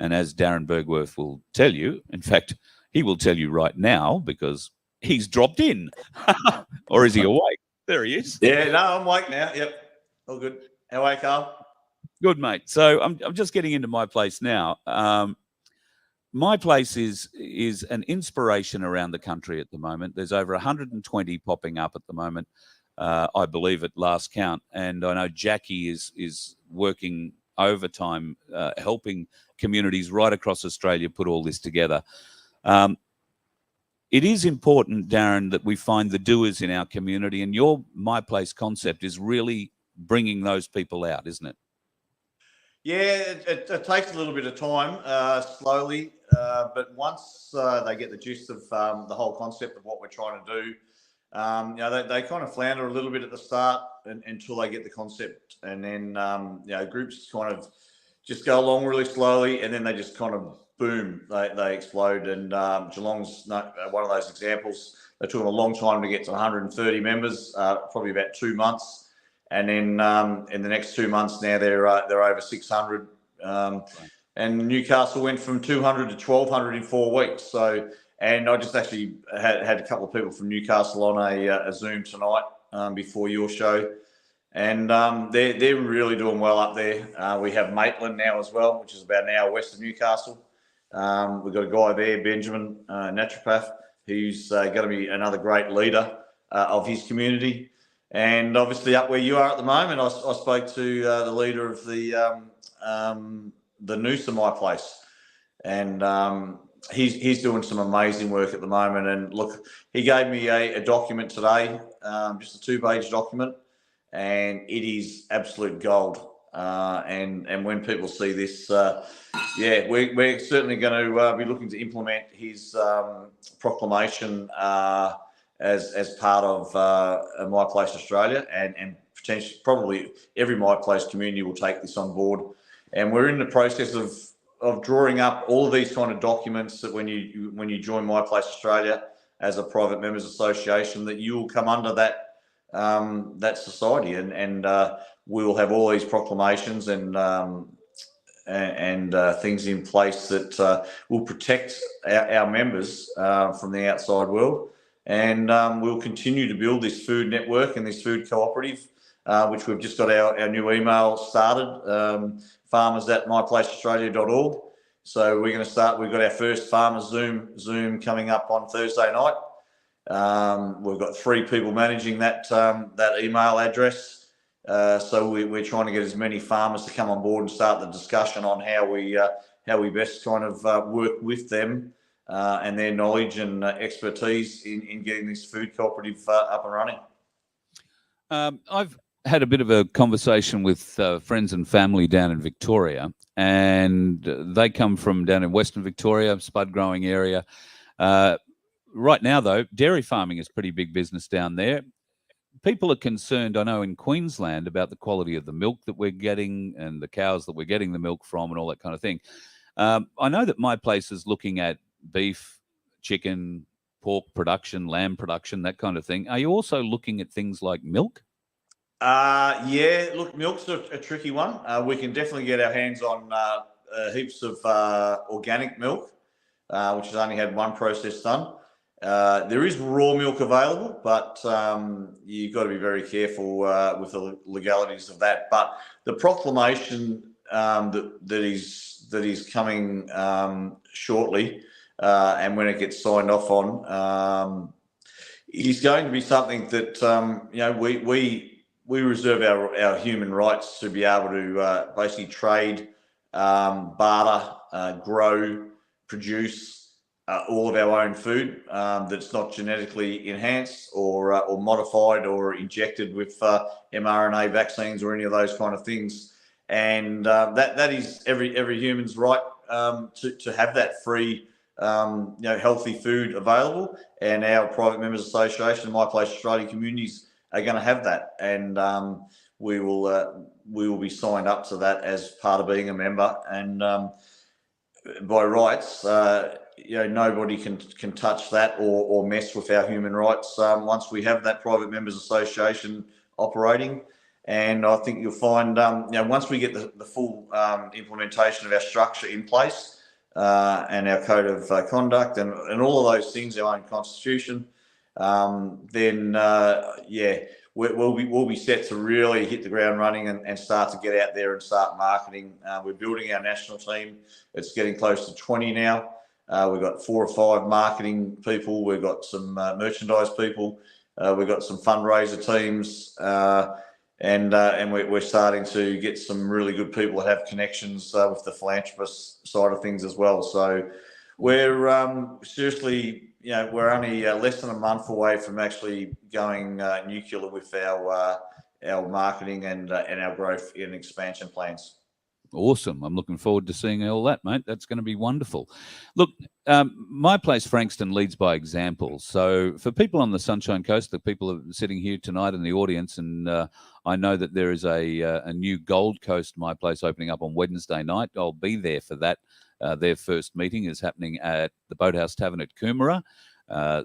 And as Darren Bergworth will tell you, in fact, he will tell you right now because he's dropped in. Or is he awake? There he is. Yeah, no, I'm awake now. Yep, all good. How are you, Carl? Good, mate. So I'm just getting into my place now. My place is an inspiration around the country at the moment. There's over 120 popping up at the moment, I believe, at last count. And I know Jackie is working overtime, helping communities right across Australia put all this together. It is important, Darren, that we find the doers in our community, and your My Place concept is really bringing those people out, isn't it? Yeah, it takes a little bit of time, slowly, but once they get the gist of the whole concept of what we're trying to do, you know, they kind of flounder a little bit at the start until they get the concept, and then you know, groups kind of just go along really slowly, and then they just kind of boom, they explode. And Geelong's one of those examples. They took them a long time to get to 130 members, probably about 2 months. And then in the next 2 months now, they're over 600. And Newcastle went from 200 to 1,200 in 4 weeks. So, and I just actually had a couple of people from Newcastle on a Zoom tonight before your show. And they're really doing well up there. We have Maitland now as well, which is about an hour west of Newcastle. We've got a guy there, Benjamin, naturopath, who's going to be another great leader of his community. And obviously up where you are at the moment, I spoke to the leader of the Noosa My Place. And he's doing some amazing work at the moment. And look, he gave me a document today, just a 2-page document, and it is absolute gold. And when people see this, yeah, we're certainly going to be looking to implement his proclamation as part of My Place Australia, and potentially probably every My Place community will take this on board. And we're in the process of drawing up all of these kind of documents that when you join My Place Australia as a private members association, that you will come under that society, and we will have all these proclamations and things in place that will protect our members from the outside world. And we'll continue to build this food network and this food cooperative, which we've just got our new email started, farmers@myplaceaustralia.org. So we're going to start. We've got our first farmers Zoom coming up on Thursday night. We've got 3 people managing that email address. So we're trying to get as many farmers to come on board and start the discussion on how we best kind of work with them and their knowledge and expertise in getting this food cooperative up and running. I've had a bit of a conversation with friends and family down in Victoria, and they come from down in Western Victoria, spud growing area. Right now, though, dairy farming is pretty big business down there. People are concerned, I know, in Queensland about the quality of the milk that we're getting and the cows that we're getting the milk from and all that kind of thing. I know that My Place is looking at beef, chicken, pork production, lamb production, that kind of thing. Are you also looking at things like milk? Yeah, look, milk's a tricky one. We can definitely get our hands on heaps of organic milk, which has only had one process done. There is raw milk available, but you've got to be very careful with the legalities of that. But the proclamation that is coming shortly, and when it gets signed off on, is going to be something that you know, we reserve our human rights to be able to basically trade, barter, grow, produce all of our own food that's not genetically enhanced or modified or injected with mRNA vaccines or any of those kind of things. And that is every human's right to have that free, you know, healthy food available. And our private members association, My Place Australia communities, are going to have that. And we will be signed up to that as part of being a member. And by rights, you know, nobody can touch that or mess with our human rights once we have that private members association operating. And I think you'll find, once we get the full implementation of our structure in place and our code of conduct and all of those things, our own constitution, then we'll be set to really hit the ground running and start to get out there and start marketing. We're building our national team. It's getting close to 20 now. We've got 4 or 5 marketing people. We've got some merchandise people. We've got some fundraiser teams. And we're starting to get some really good people that have connections with the philanthropist side of things as well. So we're seriously, we're only less than a month away from actually going nuclear with our marketing and our growth and expansion plans. Awesome. I'm looking forward to seeing all that, mate. That's going to be wonderful. Look, my place, Frankston, leads by example. So for people on the Sunshine Coast, the people are sitting here tonight in the audience, and I know that there is a new Gold Coast My Place opening up on Wednesday night. I'll be there for that. Their first meeting is happening at the Boathouse Tavern at Coomera.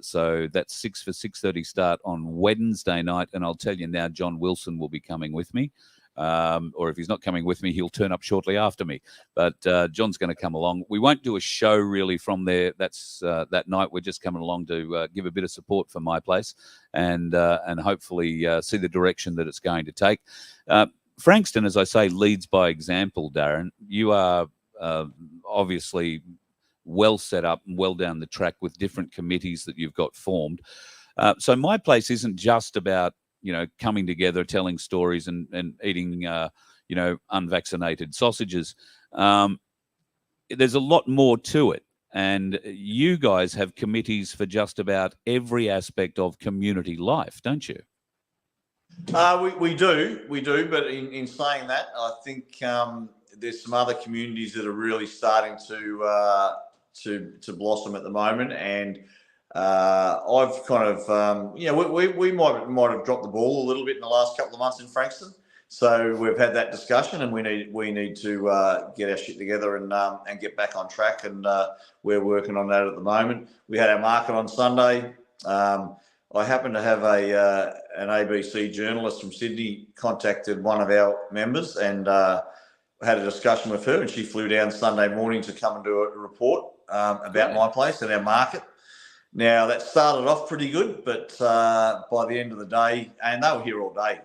So that's 6 for 6:30 start on Wednesday night. And I'll tell you now, John Wilson will be coming with me. Or if he's not coming with me, he'll turn up shortly after me. But John's going to come along. We won't do a show really from there. That's that night. We're just coming along to give a bit of support for My Place and hopefully see the direction that it's going to take. Frankston, as I say, leads by example, Darren. You are obviously well set up and well down the track with different committees that you've got formed. So My Place isn't just about coming together, telling stories and eating, unvaccinated sausages. There's a lot more to it. And you guys have committees for just about every aspect of community life, don't you? We do. But in saying that, I think there's some other communities that are really starting to blossom at the moment. And I've kind of, we might have dropped the ball a little bit in the last couple of months in Frankston. So we've had that discussion, and we need to get our shit together and get back on track. And we're working on that at the moment. We had our market on Sunday. I happened to have an ABC journalist from Sydney contacted one of our members and had a discussion with her, and she flew down Sunday morning to come and do a report about My Place and our market. Now, that started off pretty good, but by the end of the day, and they were here all day,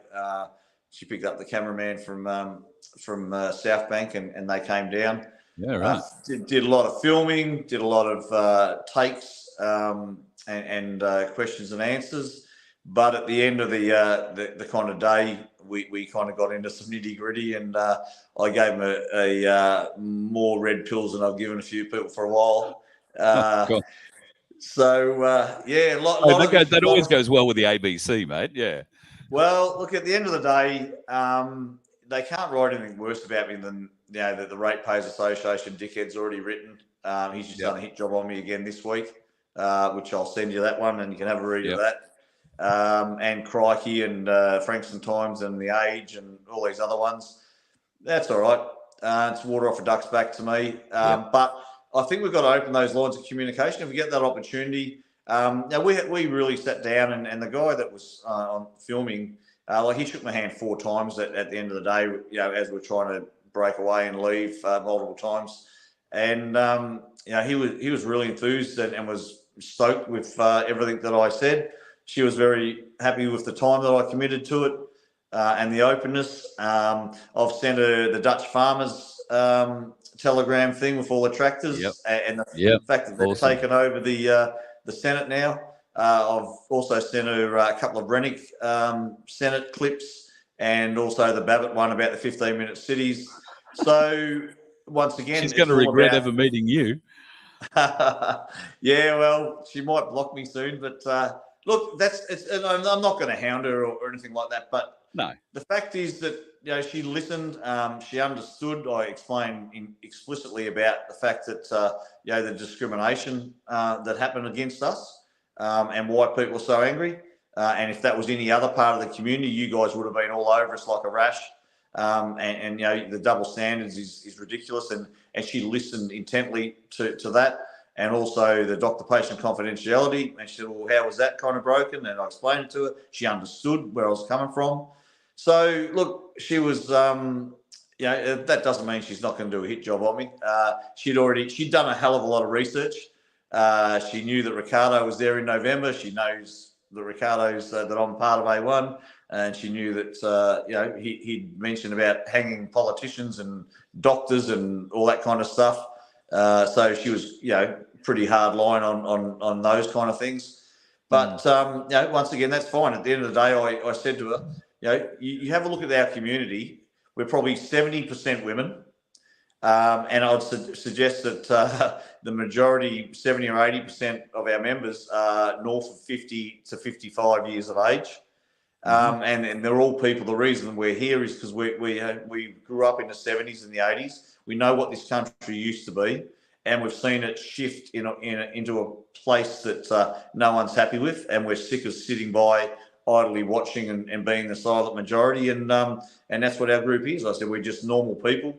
she picked up the cameraman from South Bank and they came down. Yeah, right. Did a lot of filming, did a lot of takes and questions and answers. But at the end of the kind of day, we kind of got into some nitty gritty, and I gave him a more red pills than I've given a few people for a while. Cool. So, that always goes well with the ABC, mate. Yeah. Well, look, at the end of the day, they can't write anything worse about me than the Ratepayers Association dickhead's already written. He's just done a hit job on me again this week, which I'll send you that one, and you can have a read of that. And Crikey and Frankston Times and The Age and all these other ones. That's all right. It's water off a duck's back to me. But I think we've got to open those lines of communication. If we get that opportunity, we really sat down, and the guy that was on filming, he shook my hand 4 times at the end of the day, as we're trying to break away and leave multiple times. And, he was really enthused and was stoked with everything that I said. She was very happy with the time that I committed to it and the openness. I've sent her the Dutch farmers telegram thing with all the tractors and the fact that they've taken over the Senate now. I've also sent her a couple of Rennick Senate clips and also the Babbitt one about the 15-minute cities. So once again, she's going to regret ever meeting you. Yeah, well, she might block me soon, but look, I'm not going to hound her or anything like that. But no, the fact is that she listened, she understood. I explained explicitly about the fact that the discrimination that happened against us and why people are so angry. And if that was any other part of the community, you guys would have been all over us like a rash. And the double standards is ridiculous. And she listened intently to that. And also the doctor-patient confidentiality. And she said, well, how was that kind of broken? And I explained it to her. She understood where I was coming from. So look, she was, that doesn't mean she's not going to do a hit job on me. She'd done a hell of a lot of research. She knew that Ricardo was there in November. She knows the Ricardo's that I'm part of A1, and she knew that he'd mentioned about hanging politicians and doctors and all that kind of stuff. So she was pretty hard line on those kind of things. But once again, that's fine. At the end of the day, I said to her, you have a look at our community. We're probably 70% women. And I'd suggest that the majority, 70 or 80% of our members are north of 50 to 55 years of age. And they're all people. The reason we're here is because we grew up in the 70s and the 80s. We know what this country used to be, and we've seen it shift into a place that no one's happy with, and we're sick of sitting by idly watching and being the silent majority. And that's what our group is. I said, we're just normal people.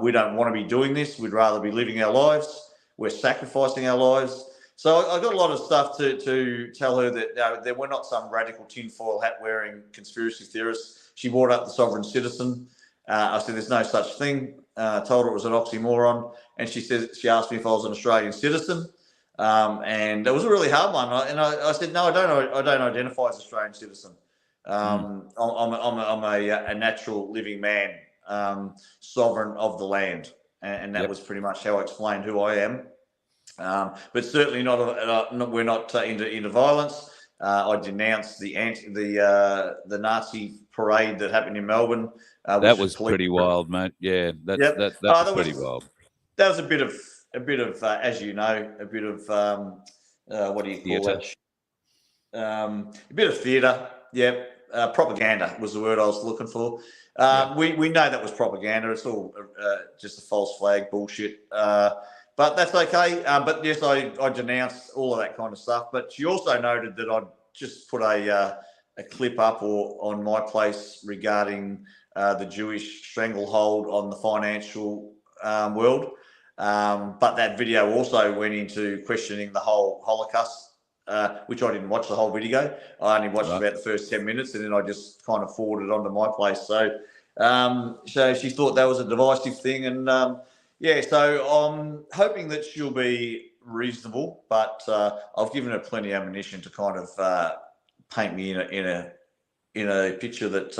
We don't want to be doing this. We'd rather be living our lives. We're sacrificing our lives. So I got a lot of stuff to tell her that we're not some radical tinfoil hat wearing conspiracy theorists. She brought up the sovereign citizen. I said, there's no such thing. Told her it was an oxymoron. And she asked me if I was an Australian citizen. And it was a really hard one. And I said, no, I don't identify as an Australian citizen. I'm a natural living man. Sovereign of the land, and that was pretty much how I explained who I am. But certainly we're not into violence. I denounced the Nazi parade that happened in Melbourne. That was pretty wild, mate. Yeah, that was pretty wild. That was a bit of as you know, a bit of what do you call it? A bit of theatre. Yeah, propaganda was the word I was looking for. We know that was propaganda. It's all just a false flag bullshit. But that's okay. But yes, I denounced all of that kind of stuff. But she also noted that I'd just put a clip up on my place regarding the Jewish stranglehold on the financial world. But that video also went into questioning the whole Holocaust. Which I didn't watch the whole video. I only watched about the first 10 minutes, and then I just kind of forwarded it onto my place. So she thought that was a divisive thing. And so I'm hoping that she'll be reasonable, but I've given her plenty of ammunition to kind of paint me in a picture that,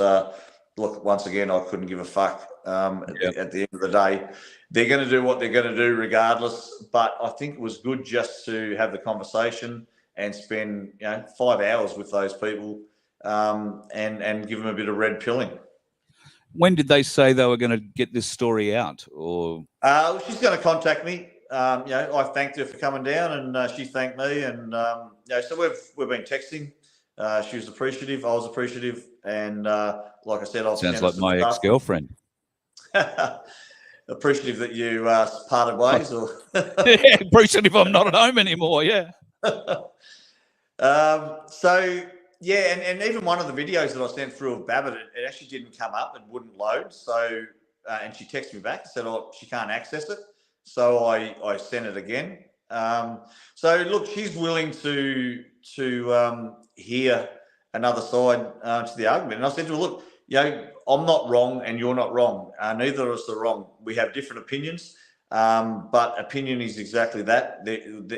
look, once again, I couldn't give a fuck. At the end of the day, they're going to do what they're going to do regardless. But I think it was good just to have the conversation and spend 5 hours with those people and give them a bit of red pilling. When did they say they were going to get this story out? Or she's going to contact me. I thanked her for coming down, and she thanked me, and so we've been texting. She was appreciative. I was appreciative, and like I said, sounds like my ex-girlfriend. Appreciative that you parted ways, or appreciative I'm not at home anymore. Yeah. And even one of the videos that I sent through of Babbitt, it actually didn't come up and wouldn't load. So, and she texted me back and said, she can't access it. So I sent it again. So look, she's willing to hear another side to the argument. And I said to her, look, I'm not wrong and you're not wrong. Neither of us are wrong. We have different opinions. But opinion is exactly that.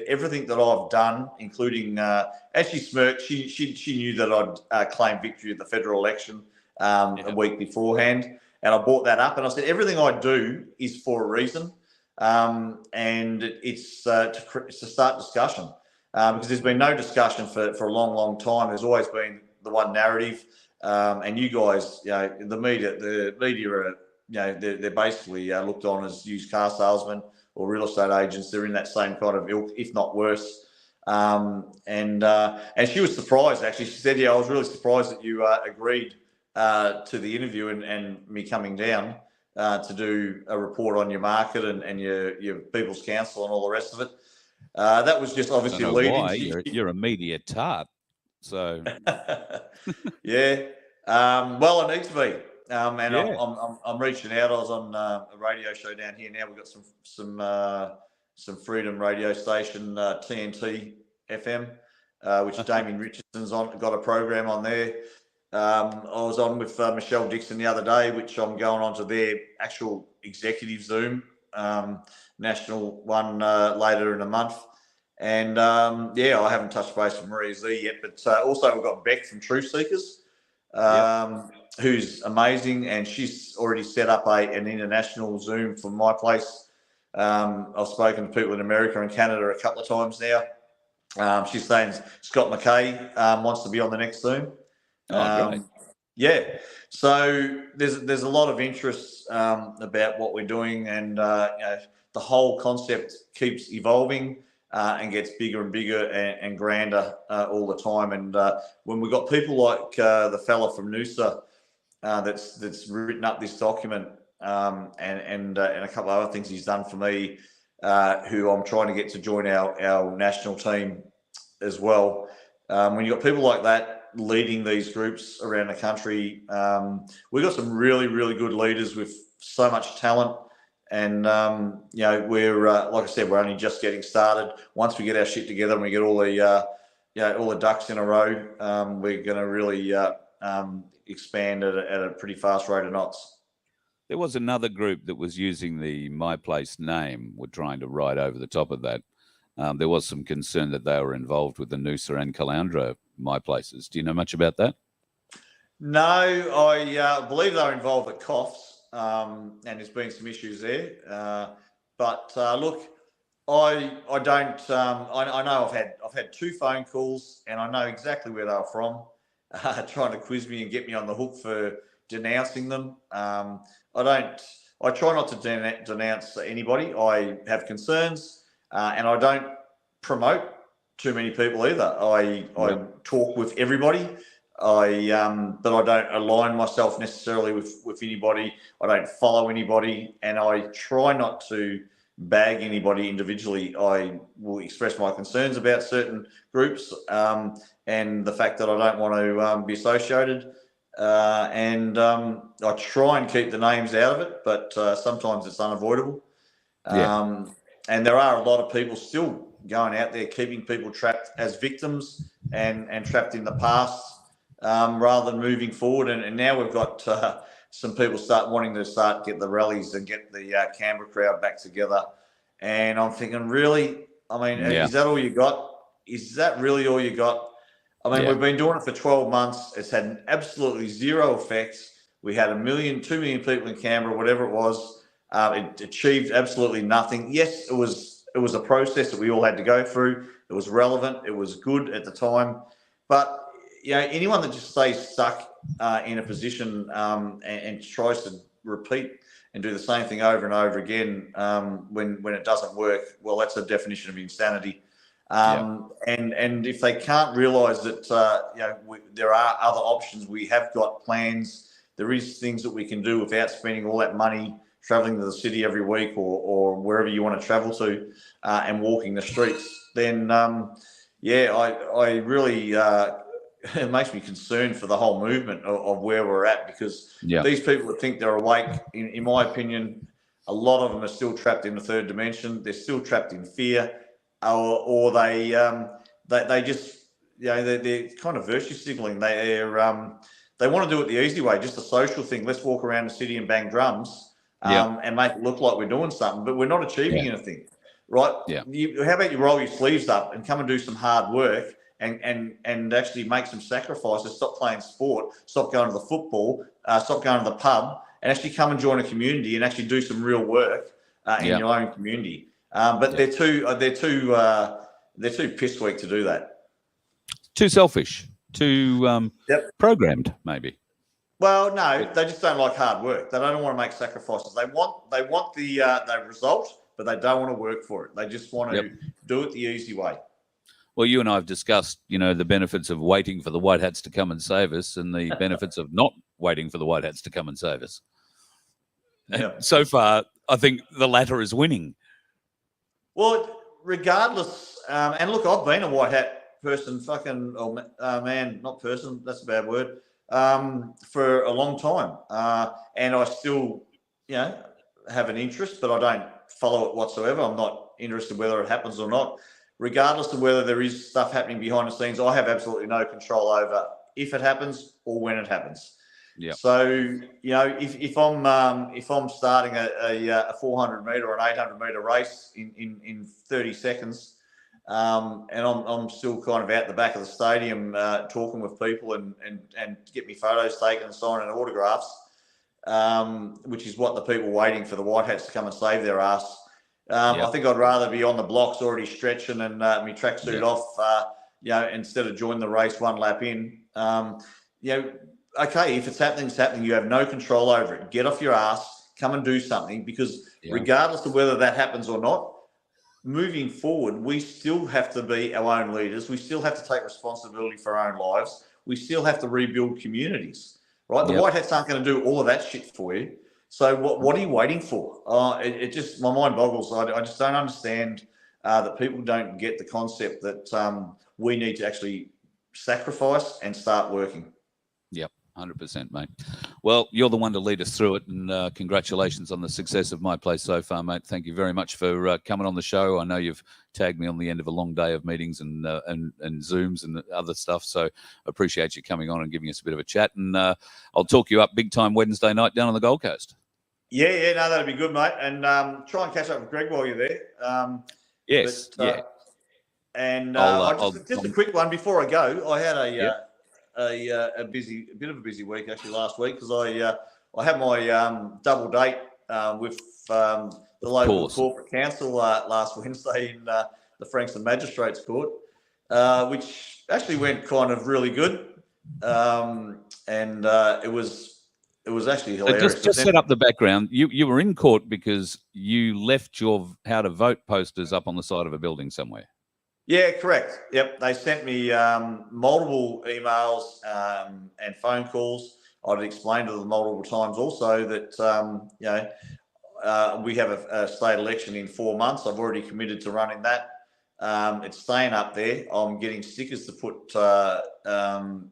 Everything that I've done, including as she smirked, she knew that I'd claimed victory at the federal election a week beforehand, and I brought that up. And I said everything I do is for a reason, and it's to start discussion because there's been no discussion for a long, long time. There's always been the one narrative, and you guys, the media are. They're basically looked on as used car salesmen or real estate agents. They're in that same kind of ilk, if not worse. And she was surprised, actually. She said, I was really surprised that you agreed to the interview and me coming down to do a report on your market and your People's Council and all the rest of it. That was just obviously leading. You're a media tart. So. Yeah. Well, I need to be. I'm reaching out. I was on a radio show down here. Now we've got some Freedom radio station, TNT FM, which Damien Richardson's on. Got a program on there. I was on with Michelle Dixon the other day, which I'm going on to their actual executive Zoom, national one later in the month. And I haven't touched base with Maria Z yet, but also we've got Beck from Truth Seekers, who's amazing, and she's already set up an international Zoom for my place. I've spoken to people in America and Canada a couple of times now. She's saying Scott McKay wants to be on the next Zoom. Great. Yeah, so there's a lot of interest about what we're doing, and the whole concept keeps evolving and gets bigger and bigger and grander all the time. And when we've got people like the fella from Noosa that's written up this document and a couple of other things he's done for me, who I'm trying to get to join our national team as well. When you've got people like that leading these groups around the country, we've got some really, really good leaders with so much talent. And, we're, like I said, we're only just getting started. Once we get our shit together and we get all the ducks in a row, we're going to really expand at a pretty fast rate of knots. There was another group that was using the My Place name, were trying to ride over the top of that. There was some concern that they were involved with the Noosa and Caloundra My Places. Do you know much about that? No, I believe they were involved at COFs, and there's been some issues there. But look, I don't. I know I've had 2 phone calls, and I know exactly where they were from, trying to quiz me and get me on the hook for denouncing them. I try not to denounce anybody. I have concerns, and I don't promote too many people either. I talk with everybody. But I don't align myself necessarily with anybody. I don't follow anybody, and I try not to bag anybody individually. I will express my concerns about certain groups, and the fact that I don't want to be associated. And I try and keep the names out of it, but sometimes it's unavoidable. And there are a lot of people still going out there keeping people trapped as victims and trapped in the past, rather than moving forward. And now we've got some people wanting to get the rallies and get the Canberra crowd back together. And I'm thinking, really? I mean, is that all you got? Is that really all you got? I mean, we've been doing it for 12 months. It's had absolutely zero effects. We had 2 million people in Canberra, whatever it was. It achieved absolutely nothing. Yes, it was a process that we all had to go through. It was relevant. It was good at the time. But anyone that just stays stuck in a position and tries to repeat and do the same thing over and over again when it doesn't work, well, that's a definition of insanity. And if they can't realise that there are other options, we have got plans. There is things that we can do without spending all that money travelling to the city every week or wherever you want to travel to and walking the streets. Then I really it makes me concerned for the whole movement of where we're at, because these people that think they're awake, in my opinion, a lot of them are still trapped in the third dimension. They're still trapped in fear, or they just they're kind of virtue signaling. They want to do it the easy way, just a social thing. Let's walk around the city and bang drums and make it look like we're doing something, but we're not achieving anything, right? How about you roll your sleeves up and come and do some hard work and actually make some sacrifices, stop playing sport, stop going to the football, stop going to the pub, and actually come and join a community and actually do some real work in your own community. But they're too piss weak to do that. Too selfish, too programmed, maybe. Well, no, they just don't like hard work. They don't want to make sacrifices. They want the result, but they don't want to work for it. They just want to do it the easy way. Well, you and I have discussed, the benefits of waiting for the white hats to come and save us and the benefits of not waiting for the white hats to come and save us. And so far, I think the latter is winning. Well, regardless, and look, I've been a white hat person, not person, that's a bad word, for a long time. And I still, have an interest, but I don't follow it whatsoever. I'm not interested whether it happens or not. Regardless of whether there is stuff happening behind the scenes, I have absolutely no control over if it happens or when it happens. Yeah. So, you know, if I'm starting a 400 metre or an 800 metre race in 30 seconds, and I'm still kind of out the back of the stadium talking with people and get me photos taken and signing autographs, which is what the people waiting for the White Hats to come and save their ass. I think I'd rather be on the blocks already stretching and my tracksuit off, you know, instead of join the race one lap in. You know, okay, if it's happening, it's happening. You have no control over it. Get off your ass, come and do something, because regardless of whether that happens or not, moving forward, we still have to be our own leaders. We still have to take responsibility for our own lives. We still have to rebuild communities, right? The White Hats aren't going to do all of that shit for you. So what are you waiting for? It just, my mind boggles. I just don't understand that people don't get the concept that we need to actually sacrifice and start working. Yep, 100%, mate. Well, you're the one to lead us through it, and congratulations on the success of My Place so far, mate. Thank you very much for coming on the show. I know you've tagged me on the end of a long day of meetings and Zooms and other stuff, so I appreciate you coming on and giving us a bit of a chat. And I'll talk you up big time Wednesday night down on the Gold Coast. Yeah, no, that'd be good, mate. And try and catch up with Greg while you're there. Yes, And just a quick one before I go. I had a bit of a busy week actually last week, because I had my double date with the local corporate council last Wednesday in the Frankston Magistrates Court, which actually went kind of really good, and it was actually hilarious. So just set up the background. You were in court because you left your how to vote posters up on the side of a building somewhere. Yeah, correct. Yep. They sent me multiple emails and phone calls. I'd explained to them multiple times also that, you know, we have a state election in 4 months. I've already committed to running that. It's staying up there. I'm getting stickers to put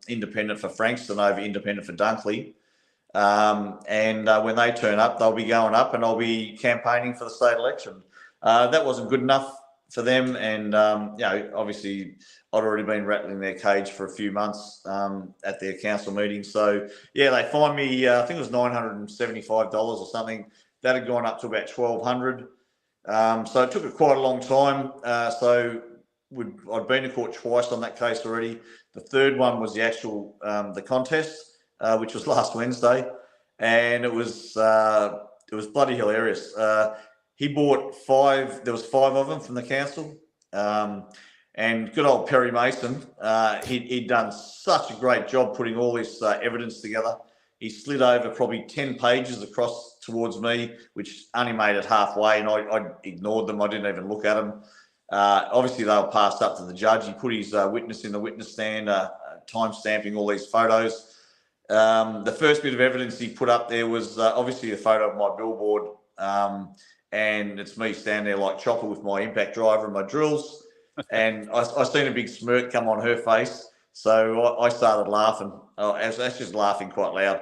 independent for Frankston over independent for Dunkley. And when they turn up, they'll be going up and I'll be campaigning for the state election. That wasn't good enough for them, and you know, obviously I'd already been rattling their cage for a few months at their council meetings. So yeah, they fined me. I think it was $975 or something. That had gone up to about $1,200. So it took quite a long time. So I'd been to court twice on that case already. The third one was the actual the contest, which was last Wednesday, and it was bloody hilarious. He bought 5. There was 5 of them from the council, and good old Perry Mason. He'd done such a great job putting all this evidence together. He slid over probably 10 pages across towards me, which only made it halfway, and I ignored them. I didn't even look at them. Obviously, they were passed up to the judge. He put his witness in the witness stand, time stamping all these photos. The first bit of evidence he put up there was obviously a photo of my billboard. And it's me standing there like Chopper with my impact driver and my drills. And I seen a big smirk come on her face. So I started laughing. I was just laughing quite loud.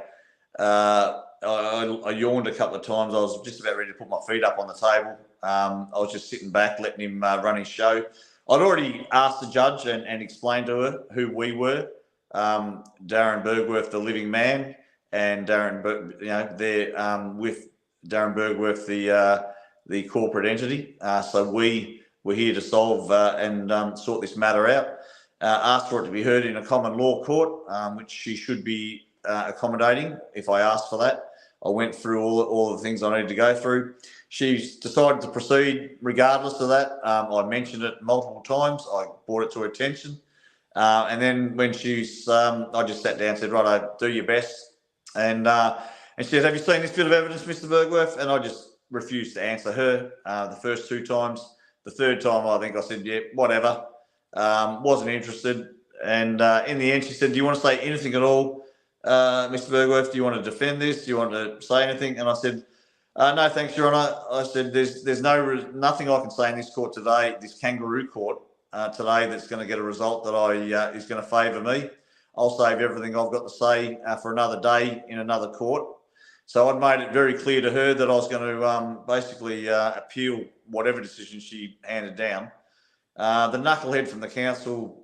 I yawned a couple of times. I was just about ready to put my feet up on the table. I was just sitting back, letting him run his show. I'd already asked the judge and explained to her who we were. Darren Bergworth, the living man, and they're with Darren Bergworth, the corporate entity. So we were here to solve and sort this matter out. Asked for it to be heard in a common law court, which she should be accommodating if I asked for that. I went through all the things I needed to go through. She's decided to proceed regardless of that. I mentioned it multiple times. I brought it to her attention. And then when I just sat down and said, right, do your best. And she said, have you seen this bit of evidence, Mr. Bergworth? And I just refused to answer her the first 2 times. The third time, I think I said, yeah, whatever. Wasn't interested. And in the end, she said, do you want to say anything at all, Mr. Bergworth? Do you want to defend this? Do you want to say anything? And I said, no, thanks, Your Honour. I said, there's nothing I can say in this court today, this kangaroo court today, that's going to get a result that is going to favour me. I'll save everything I've got to say for another day in another court. So I'd made it very clear to her that I was going to basically appeal whatever decision she handed down. The knucklehead from the council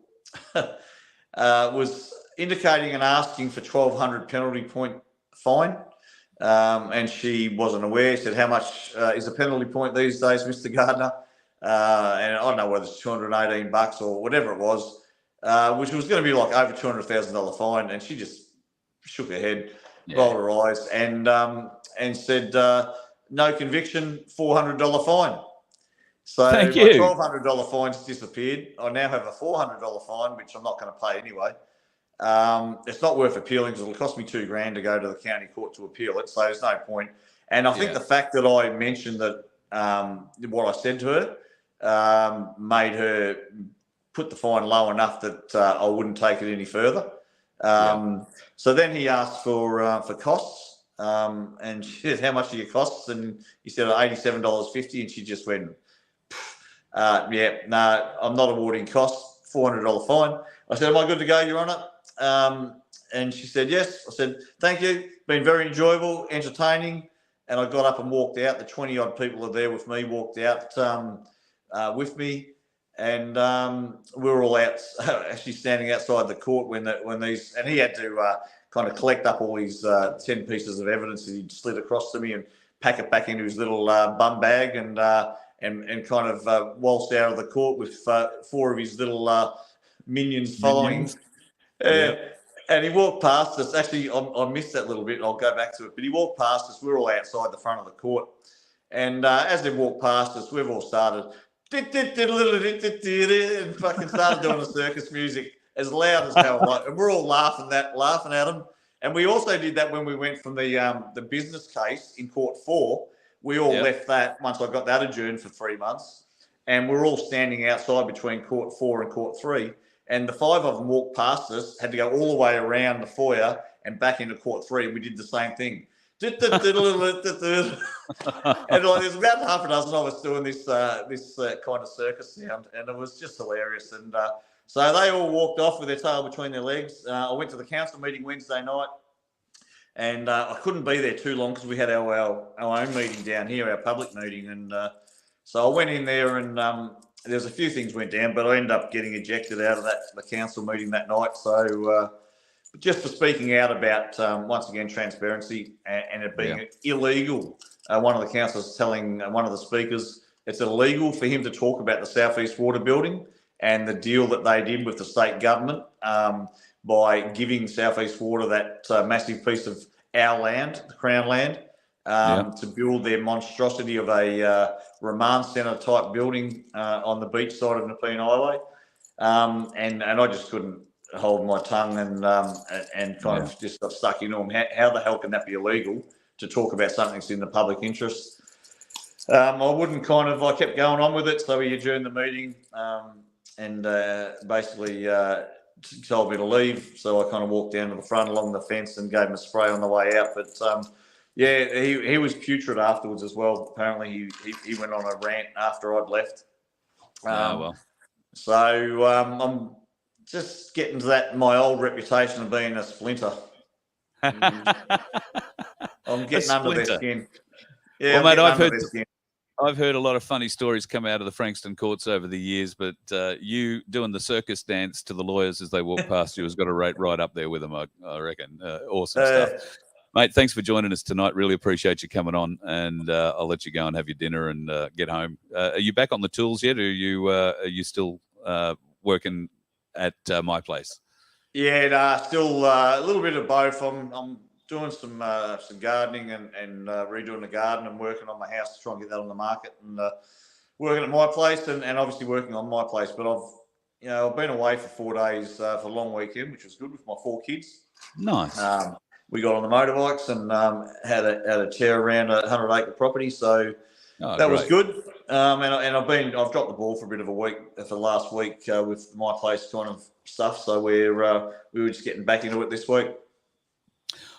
was indicating and asking for 1,200 penalty point fine. And she wasn't aware. She said, how much is a penalty point these days, Mr. Gardner? And I don't know whether it's $218 or whatever it was, which was going to be like over $200,000 fine. And she just shook her head, rolled her eyes, and said, no conviction, $400 fine. So Thank my you. $1,200 fine's disappeared. I now have a $400 fine, which I'm not going to pay anyway. It's not worth appealing because it'll cost me $2,000 to go to the county court to appeal it. So there's no point. And I think the fact that I mentioned that what I said to her made her put the fine low enough that I wouldn't take it any further. So then he asked for costs, and she said, how much are your costs? And he said $87.50, and she just went, no, I'm not awarding costs, $400 fine. I said, am I good to go, Your Honour? And she said, yes. I said, thank you. Been very enjoyable, entertaining. And I got up and walked out. The 20-odd people are there with me, walked out with me. And we were all out, actually standing outside the court when these, and he had to kind of collect up all his 10 pieces of evidence that he'd slid across to me and pack it back into his little bum bag and kind of waltzed out of the court with 4 of his little minions following. And he walked past us. Actually, I missed that little bit. I'll go back to it. But he walked past us. We were all outside the front of the court. And as they walked past us, we've all started and fucking started doing the circus music as loud as hell. Like, and we're all laughing at them. And we also did that when we went from the business case in court 4. We all left that once I got that adjourned for 3 months. And we're all standing outside between court 4 and court 3. And the 5 of them walked past us, had to go all the way around the foyer and back into court 3. And we did the same thing. And like, there's about half a dozen of us doing this kind of circus sound, and it was just hilarious. And so they all walked off with their tail between their legs. I went to the council meeting Wednesday night, and I couldn't be there too long because we had our own meeting down here, our public meeting. And so I went in there, and there's a few things went down, but I ended up getting ejected out of the council meeting that night. So just for speaking out about, once again, transparency and it being illegal. One of the councillors telling one of the speakers it's illegal for him to talk about the South East Water building and the deal that they did with the state government by giving South East Water that massive piece of our land, the Crown land, to build their monstrosity of a remand centre type building on the beach side of Nepean Highway. And I just couldn't hold my tongue and kind of just got stuck into them. How the hell can that be illegal to talk about something that's in the public interest? I kept going on with it, so we adjourned the meeting and basically told me to leave. So I kind of walked down to the front along the fence and gave him a spray on the way out. But he was putrid afterwards as well. Apparently he went on a rant after I'd left. So I'm just getting to my old reputation of being a splinter. I'm getting under their skin. Yeah, well, mate, I've heard a lot of funny stories come out of the Frankston courts over the years, but you doing the circus dance to the lawyers as they walk past you has got to rate right up there with them, I reckon. Awesome stuff. Mate, thanks for joining us tonight. Really appreciate you coming on, and I'll let you go and have your dinner and get home. Are you back on the tools yet, or are you still working at my place? Yeah, still a little bit of both. I'm doing some gardening and redoing the garden and working on my house to try and get that on the market, and working at my place and obviously working on my place. But I've been away for 4 days for a long weekend, which was good with my 4 kids. Nice. We got on the motorbikes and had a tear around a 100-acre property, so that was good. And I've dropped the ball for a bit of a week for the last week with my place kind of stuff. So we were just getting back into it this week.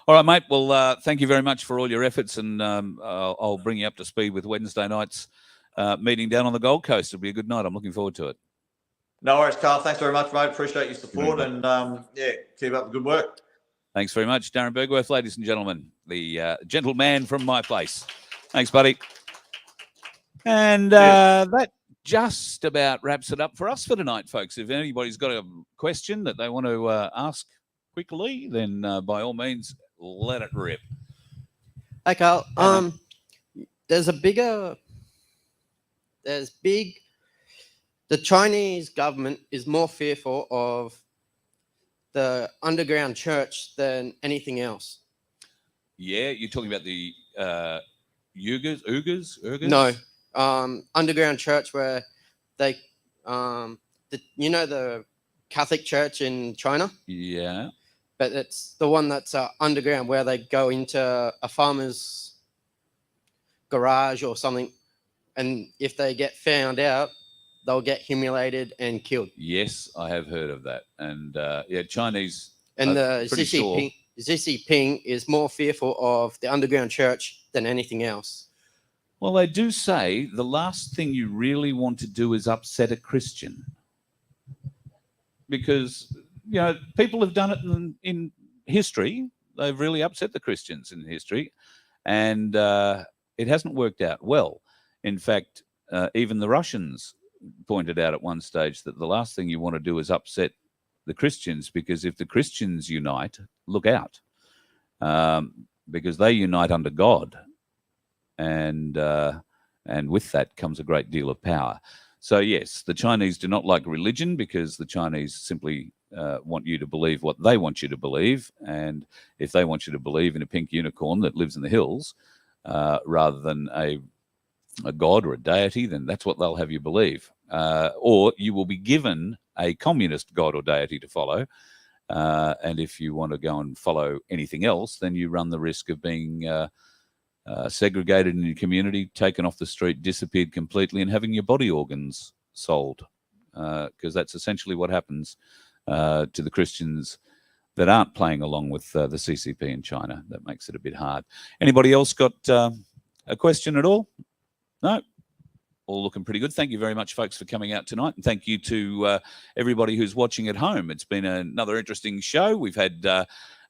All right, mate. Well, thank you very much for all your efforts, and I'll bring you up to speed with Wednesday night's meeting down on the Gold Coast. It'll be a good night. I'm looking forward to it. No worries, Carl. Thanks very much, mate. Appreciate your support, and keep up the good work. Thanks very much, Darren Bergworth, ladies and gentlemen, the gentleman from my place. Thanks, buddy. And that just about wraps it up for us for tonight, folks. If anybody's got a question that they want to ask quickly, then by all means, let it rip. Hey, Carl. The Chinese government is more fearful of the underground church than anything else. Yeah, you're talking about the Uyghurs? No, underground church where they, the Catholic Church in China. Yeah, but it's the one that's underground where they go into a farmer's garage or something, and if they get found out, they'll get humiliated and killed. Yes, I have heard of that, and Chinese. And the Xi Jinping is more fearful of the underground church than anything else. Well, they do say the last thing you really want to do is upset a Christian, because people have done it in history. They've really upset the Christians in history, and it hasn't worked out well. In fact, even the Russians pointed out at one stage that the last thing you want to do is upset the Christians, because if the Christians unite, look out, because they unite under God, and with that comes a great deal of power. So yes, the Chinese do not like religion, because the Chinese simply want you to believe what they want you to believe, and if they want you to believe in a pink unicorn that lives in the hills, rather than a god or a deity, then that's what they'll have you believe. Or you will be given a communist god or deity to follow, and if you want to go and follow anything else, then you run the risk of being segregated in your community, taken off the street, disappeared completely, and having your body organs sold, because that's essentially what happens to the Christians that aren't playing along with the CCP in China. That makes it a bit hard. Anybody else got a question at all? No? All looking pretty good. Thank you very much, folks, for coming out tonight. And thank you to everybody who's watching at home. It's been another interesting show. We've had,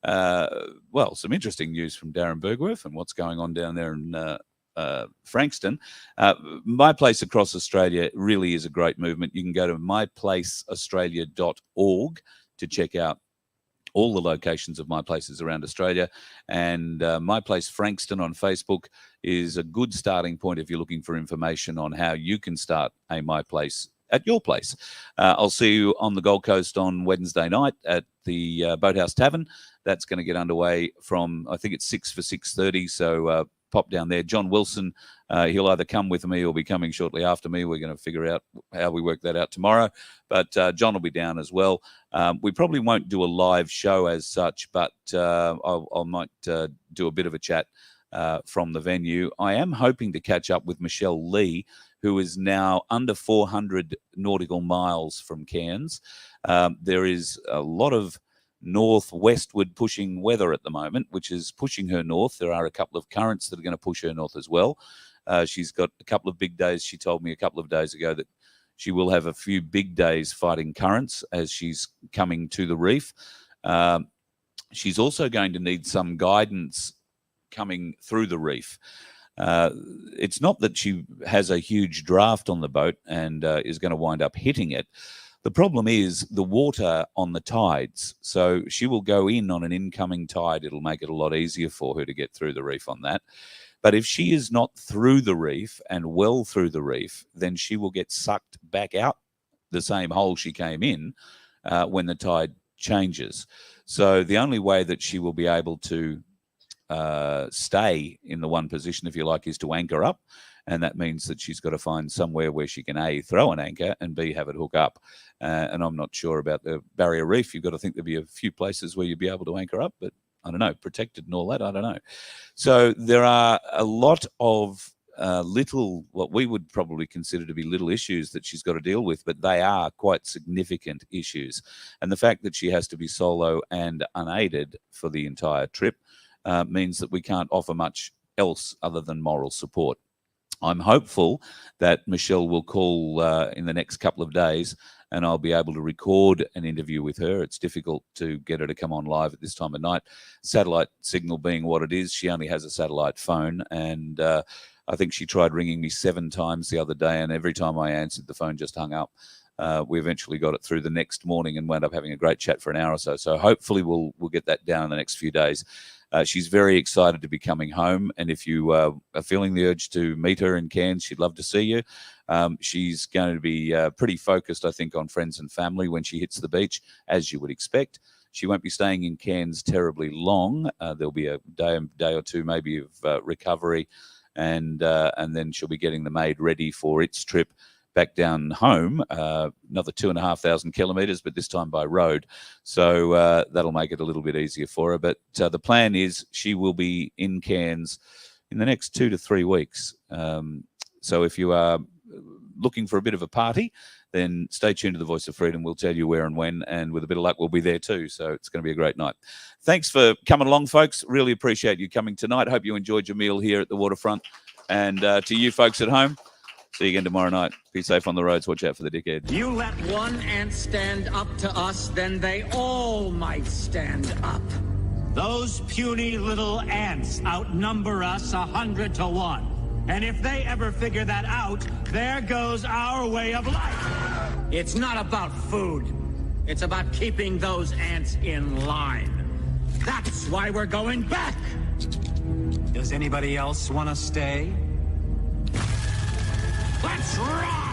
some interesting news from Darren Bergwerf and what's going on down there in Frankston. My Place Across Australia really is a great movement. You can go to myplaceaustralia.org to check out all the locations of My Places around Australia, and My Place Frankston on Facebook is a good starting point if you're looking for information on how you can start a My Place at your place. I'll see you on the Gold Coast on Wednesday night at the Boathouse Tavern. That's going to get underway from, I think it's 6 for 6:30, so pop down there. John Wilson, he'll either come with me or be coming shortly after me. We're going to figure out how we work that out tomorrow, but John will be down as well. We probably won't do a live show as such, but I might do a bit of a chat from the venue. I am hoping to catch up with Michelle Lee, who is now under 400 nautical miles from Cairns. There is a lot of northwestward pushing weather at the moment, which is pushing her north. There are a couple of currents that are going to push her north as well. She's got a couple of big days. She told me a couple of days ago that she will have a few big days fighting currents as she's coming to the reef. She's also going to need some guidance coming through the reef. It's not that she has a huge draft on the boat and is going to wind up hitting it. The problem is the water on the tides. So she will go in on an incoming tide. It'll make it a lot easier for her to get through the reef on that. But if she is not through the reef and well through the reef, then she will get sucked back out the same hole she came in when the tide changes. So the only way that she will be able to stay in the one position, if you like, is to anchor up. And that means that she's got to find somewhere where she can A, throw an anchor, and B, have it hook up. And I'm not sure about the barrier reef. You've got to think there'd be a few places where you'd be able to anchor up, but I don't know, protected and all that, I don't know. So there are a lot of little, what we would probably consider to be little issues that she's got to deal with, but they are quite significant issues. And the fact that she has to be solo and unaided for the entire trip means that we can't offer much else other than moral support. I'm hopeful that Michelle will call in the next couple of days and I'll be able to record an interview with her. It's difficult to get her to come on live at this time of night. Satellite signal being what it is, she only has a satellite phone, and I think she tried ringing me 7 times the other day, and every time I answered, the phone just hung up. we eventually got it through the next morning and wound up having a great chat for an hour or so. So hopefully we'll get that down in the next few days. She's very excited to be coming home, and if you are feeling the urge to meet her in Cairns, she'd love to see you. She's going to be pretty focused, I think, on friends and family when she hits the beach, as you would expect. She won't be staying in Cairns terribly long. There'll be a day or two maybe of recovery, and then she'll be getting the maid ready for its trip back down home, another 2,500 kilometres, but this time by road. So that'll make it a little bit easier for her. But the plan is she will be in Cairns in the next 2 to 3 weeks. So if you are looking for a bit of a party, then stay tuned to the Voice of Freedom. We'll tell you where and when, and with a bit of luck, we'll be there too. So it's going to be a great night. Thanks for coming along, folks. Really appreciate you coming tonight. Hope you enjoyed your meal here at the waterfront. And to you folks at home, see you again tomorrow night. Be safe on the roads. Watch out for the dickhead. You let one ant stand up to us, then they all might stand up. Those puny little ants outnumber us 100 to 1. And if they ever figure that out, there goes our way of life. It's not about food. It's about keeping those ants in line. That's why we're going back. Does anybody else want to stay? Let's rock!